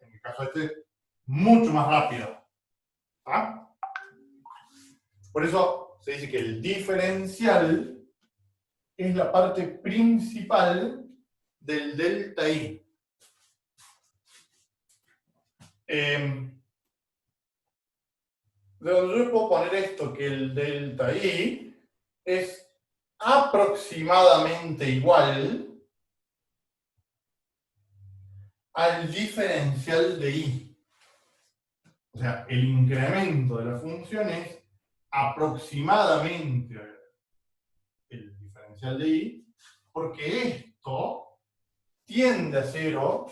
el caso de este, mucho más rápido. ¿Ah? Por eso se dice que el diferencial es la parte principal del delta I. De donde yo puedo poner esto, que el delta I es aproximadamente igual al diferencial de I. O sea, el incremento de la función es aproximadamente el diferencial de I, porque esto tiende a cero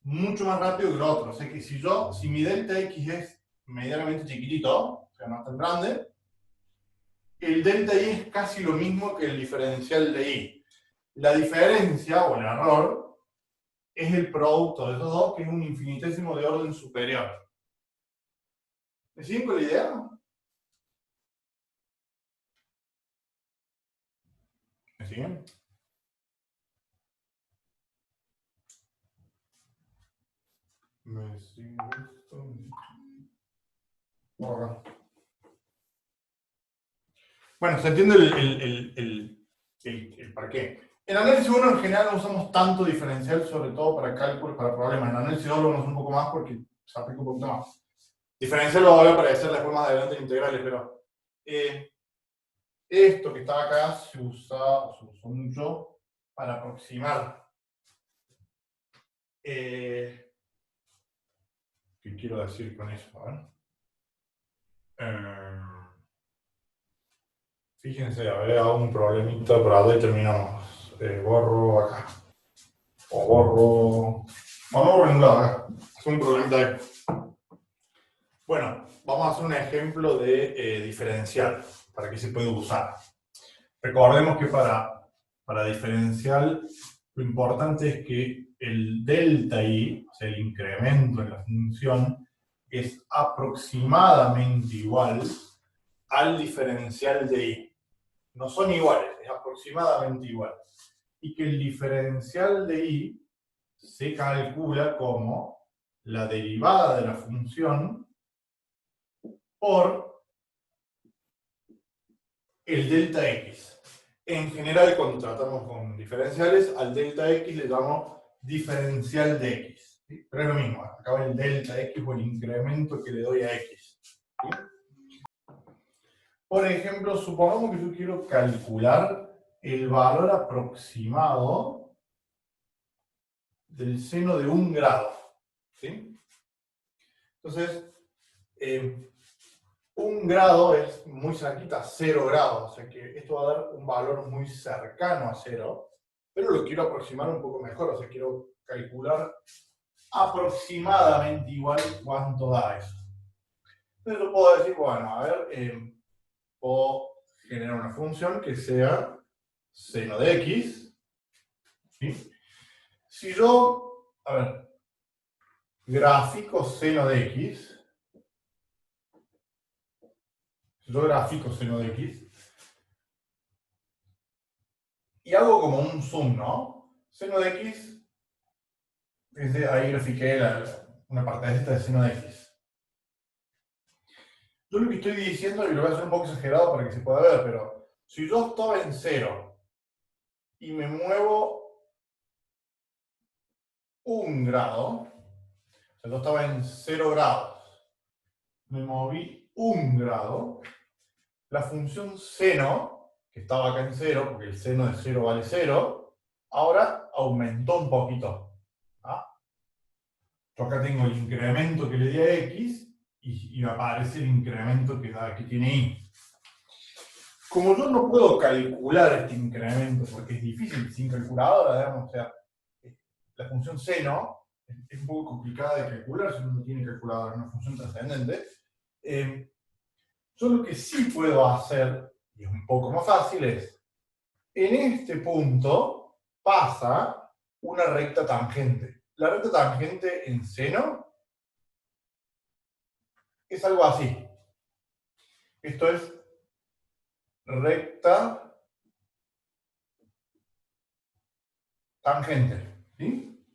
mucho más rápido que lo otro. O sea que si mi delta X es medianamente chiquitito, o sea, no es tan grande, el delta I es casi lo mismo que el diferencial de I. La diferencia, o el error, es el producto de esos dos, que es un infinitésimo de orden superior. ¿Me siguen con la idea? ¿Me siguen? ¿Me siguen esto? Por acá. Bueno, se entiende el para qué. En análisis 1 en general no usamos tanto diferencial, sobre todo para cálculos, para problemas. En análisis 2 lo usamos un poco más porque se aplica un poquito más. Diferencial lo voy a aparecer después más adelante en integrales, pero esto que está acá se usa mucho para aproximar. ¿Qué quiero decir con eso? A ver. Fíjense, a ver, hago un problemita para ahí terminamos. Borro acá. O borro... No, no borro ningún lado, acá. Es un problemita ahí. Bueno, vamos a hacer un ejemplo de diferencial, para que se pueda usar. Recordemos que para diferencial, lo importante es que el delta i, o sea, el incremento en la función, es aproximadamente igual al diferencial de i. No son iguales, es aproximadamente igual. Y que el diferencial de i se calcula como la derivada de la función por el delta x. En general, cuando tratamos con diferenciales, al delta x le llamamos diferencial de x. ¿Sí? Pero es lo mismo, acá va el delta x o el incremento que le doy a x. ¿Sí? Por ejemplo, supongamos que yo quiero calcular el valor aproximado del seno de 1 grado. ¿Sí? Entonces, 1 grado es muy cerquita a 0 grados, o sea que esto va a dar un valor muy cercano a 0, pero lo quiero aproximar un poco mejor, o sea, quiero calcular aproximadamente igual cuánto da eso. Entonces yo puedo decir, bueno, a ver, puedo generar una función que sea seno de x, ¿sí? Si yo, a ver, grafico seno de x, y hago como un zoom, ¿no? Seno de x, fíjense, ahí grafiqué una parte de esta de seno de x. Yo lo que estoy diciendo, y lo voy a hacer un poco exagerado para que se pueda ver, pero si yo estoy en 0 y me muevo 1 grado, o sea, yo estaba en 0 grados, me moví 1 grado, la función seno, que estaba acá en 0, porque el seno de 0 vale 0, ahora aumentó un poquito. ¿Ah? Yo acá tengo el incremento que le di a x y me aparece el incremento que tiene y. Como yo no puedo calcular este incremento, porque es difícil sin calculadora, digamos, o sea, la función seno es un poco complicada de calcular si uno no tiene calculadora, es una función trascendente. Yo lo que sí puedo hacer, y es un poco más fácil, es, en este punto pasa una recta tangente. La recta tangente en seno es algo así. Esto es recta tangente. ¿Sí?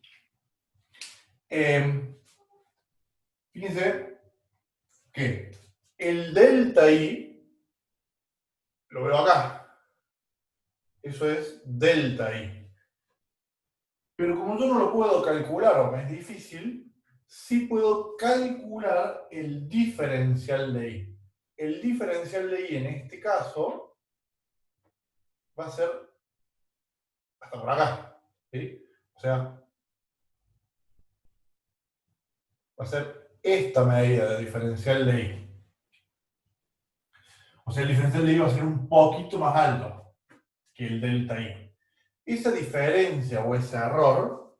Fíjense que el delta i, lo veo acá, eso es delta i. Pero como yo no lo puedo calcular o me es difícil, sí puedo calcular el diferencial de i. El diferencial de i en este caso va a ser hasta por acá. ¿Sí? O sea, va a ser esta medida de diferencial de i. O sea, el diferencial de i va a ser un poquito más alto que el delta i. Esa diferencia o ese error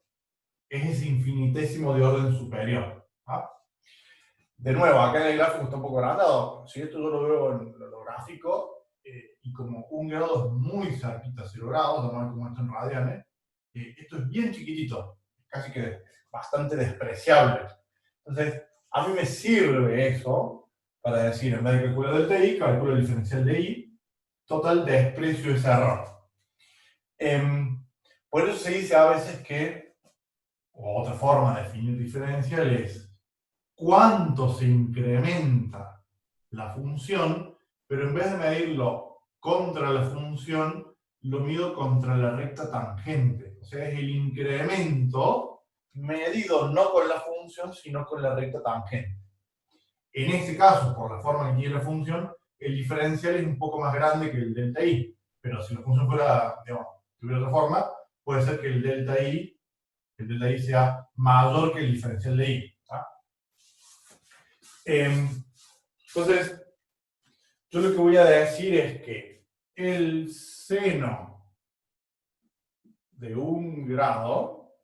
es ese infinitésimo de orden superior. ¿Ah? De nuevo, acá en el gráfico está un poco agrandado. Si esto yo lo veo en lo gráfico, y como 1 grado es muy cerquita a 0 grados, vamos a ver cómo esto en radianes, esto es bien chiquitito, casi que bastante despreciable. Entonces, a mí me sirve eso para decir, en vez de calcular el TI, calculo el diferencial de I, total desprecio ese error. Por eso se dice a veces que, o otra forma de definir diferencial es cuánto se incrementa la función, pero en vez de medirlo contra la función, lo mido contra la recta tangente. O sea, es el incremento medido no con la función, sino con la recta tangente. En este caso, por la forma que tiene la función, el diferencial es un poco más grande que el delta i. Pero si la función fuera, digamos, tuviera otra forma, puede ser que el delta i sea mayor que el diferencial de i. Entonces, yo lo que voy a decir es que el seno de 1 grado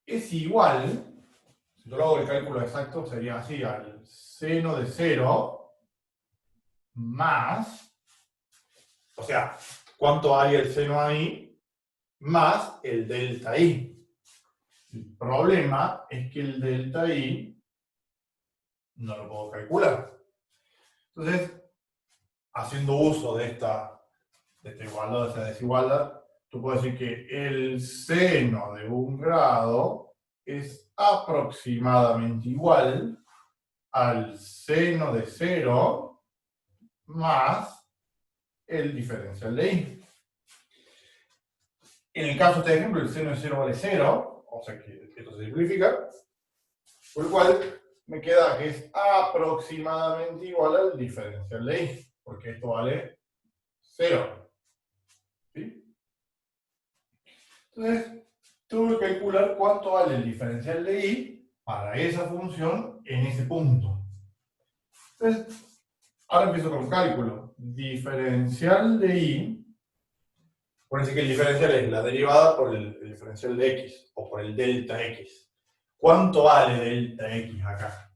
es igual, si yo lo hago el cálculo exacto, sería así, al seno de 0 más, o sea, ¿cuánto vale el seno ahí? Más el delta i. El problema es que el delta i no lo puedo calcular. Entonces, haciendo uso de esta igualdad, de esta desigualdad, tú puedes decir que el seno de un grado es aproximadamente igual al seno de 0 más el diferencial de i. En el caso de este ejemplo, el seno de 0 vale 0, o sea que esto se simplifica, por lo cual me queda que es aproximadamente igual al diferencial de i, porque esto vale 0. ¿Sí? Entonces, tuve que calcular cuánto vale el diferencial de i para esa función en ese punto. Entonces, ahora empiezo con cálculo. Diferencial de i. Acuérdense que el diferencial es la derivada por el diferencial de x, o por el delta x. ¿Cuánto vale delta x acá?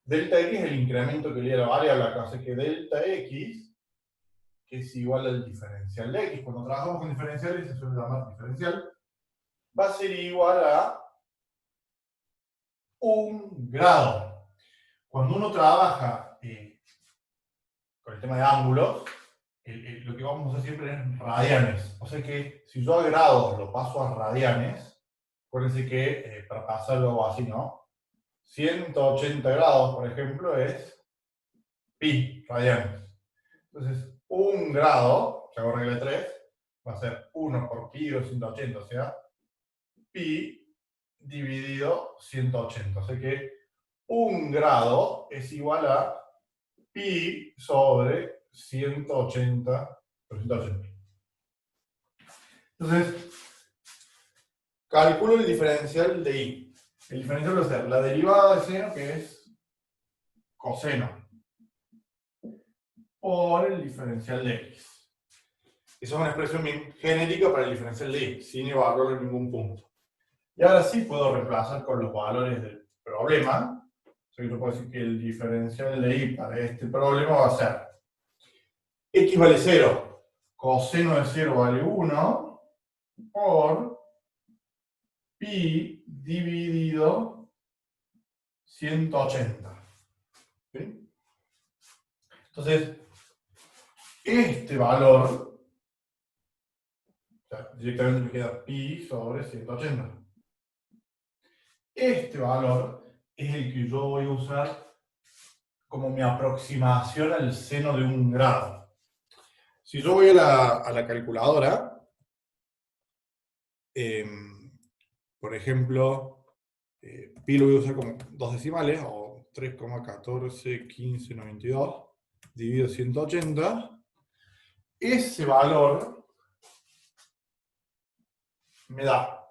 Delta x es el incremento que le da la variable acá, así que delta x, que es igual al diferencial de x, cuando trabajamos con diferenciales se suele llamar diferencial, va a ser igual a 1 grado. Cuando uno trabaja con el tema de ángulos, lo que vamos a hacer siempre es radianes. O sea que si yo a grados lo paso a radianes, acuérdense que para pasarlo así, ¿no? 180 grados, por ejemplo, es pi radianes. Entonces, 1 grado, si hago regla de 3, va a ser 1 por pi de 180, o sea, pi dividido 180. O sea que 1 grado es igual a pi sobre 180 por 180. Entonces, calculo el diferencial de i. El diferencial va a ser la derivada de seno, que es coseno, por el diferencial de x. Esa es una expresión bien genérica para el diferencial de y, sin evaluarlo en ningún punto. Y ahora sí puedo reemplazar con los valores del problema. O sea, yo puedo decir que el diferencial de y para este problema va a ser x vale 0, coseno de 0 vale 1, por pi dividido 180. ¿Sí? Entonces, este valor, o sea, directamente me queda pi sobre 180. Este valor es el que yo voy a usar como mi aproximación al seno de 1 grado. Si yo voy a la calculadora, por ejemplo, pi lo voy a usar como 2 decimales, o 3,141592 dividido 180, ese valor me da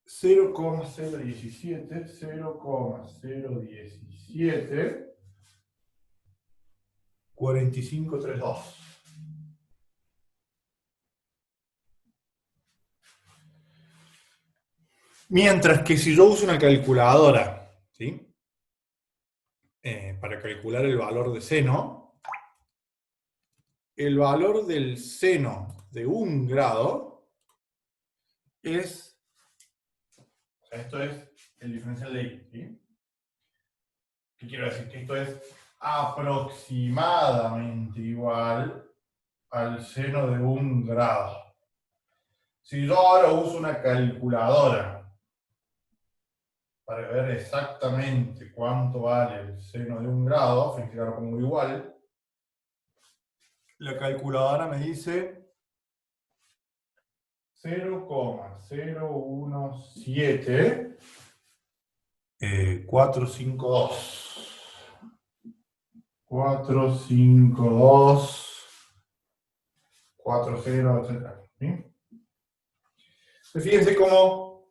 0,017, 0,017, 4532. Mientras que si yo uso una calculadora, ¿sí? Para calcular el valor de seno, el valor del seno de 1 grado es, o sea, esto es el diferencial de y, ¿sí? ¿Qué quiero decir? Que esto es aproximadamente igual al seno de 1 grado. Si yo ahora uso una calculadora para ver exactamente cuánto vale el seno de 1 grado, fíjense que ahora pongo igual, la calculadora me dice 0,017 452. 452 40, etc. ¿Sí? Fíjense cómo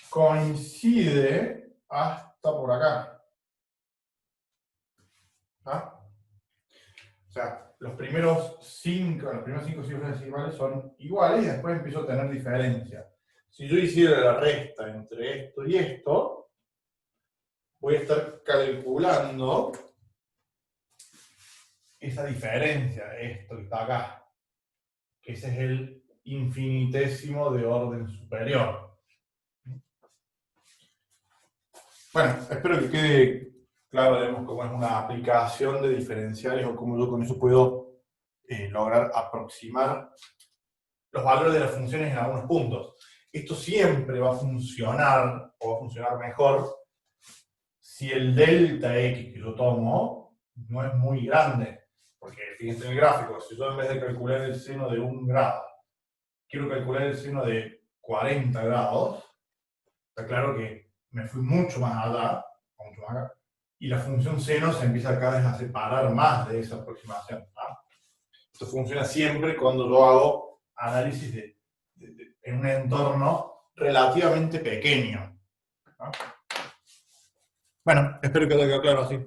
coincide hasta por acá. ¿Ah? O sea, las primeras 5 cifras decimales son iguales y después empiezo a tener diferencia. Si yo hiciera la resta entre esto y esto, voy a estar calculando esa diferencia, esto que está acá, que ese es el infinitésimo de orden superior. Bueno, espero que quede claro, digamos, cómo es una aplicación de diferenciales o cómo yo con eso puedo lograr aproximar los valores de las funciones en algunos puntos. Esto siempre va a funcionar, o va a funcionar mejor, si el delta x que yo tomo no es muy grande. Porque fíjense en el gráfico, si yo en vez de calcular el seno de 1 grado, quiero calcular el seno de 40 grados, está claro que me fui mucho más allá, y la función seno se empieza cada vez a separar más de esa aproximación. Esto funciona siempre cuando yo hago análisis en un entorno relativamente pequeño. Bueno, espero que haya quedado claro así.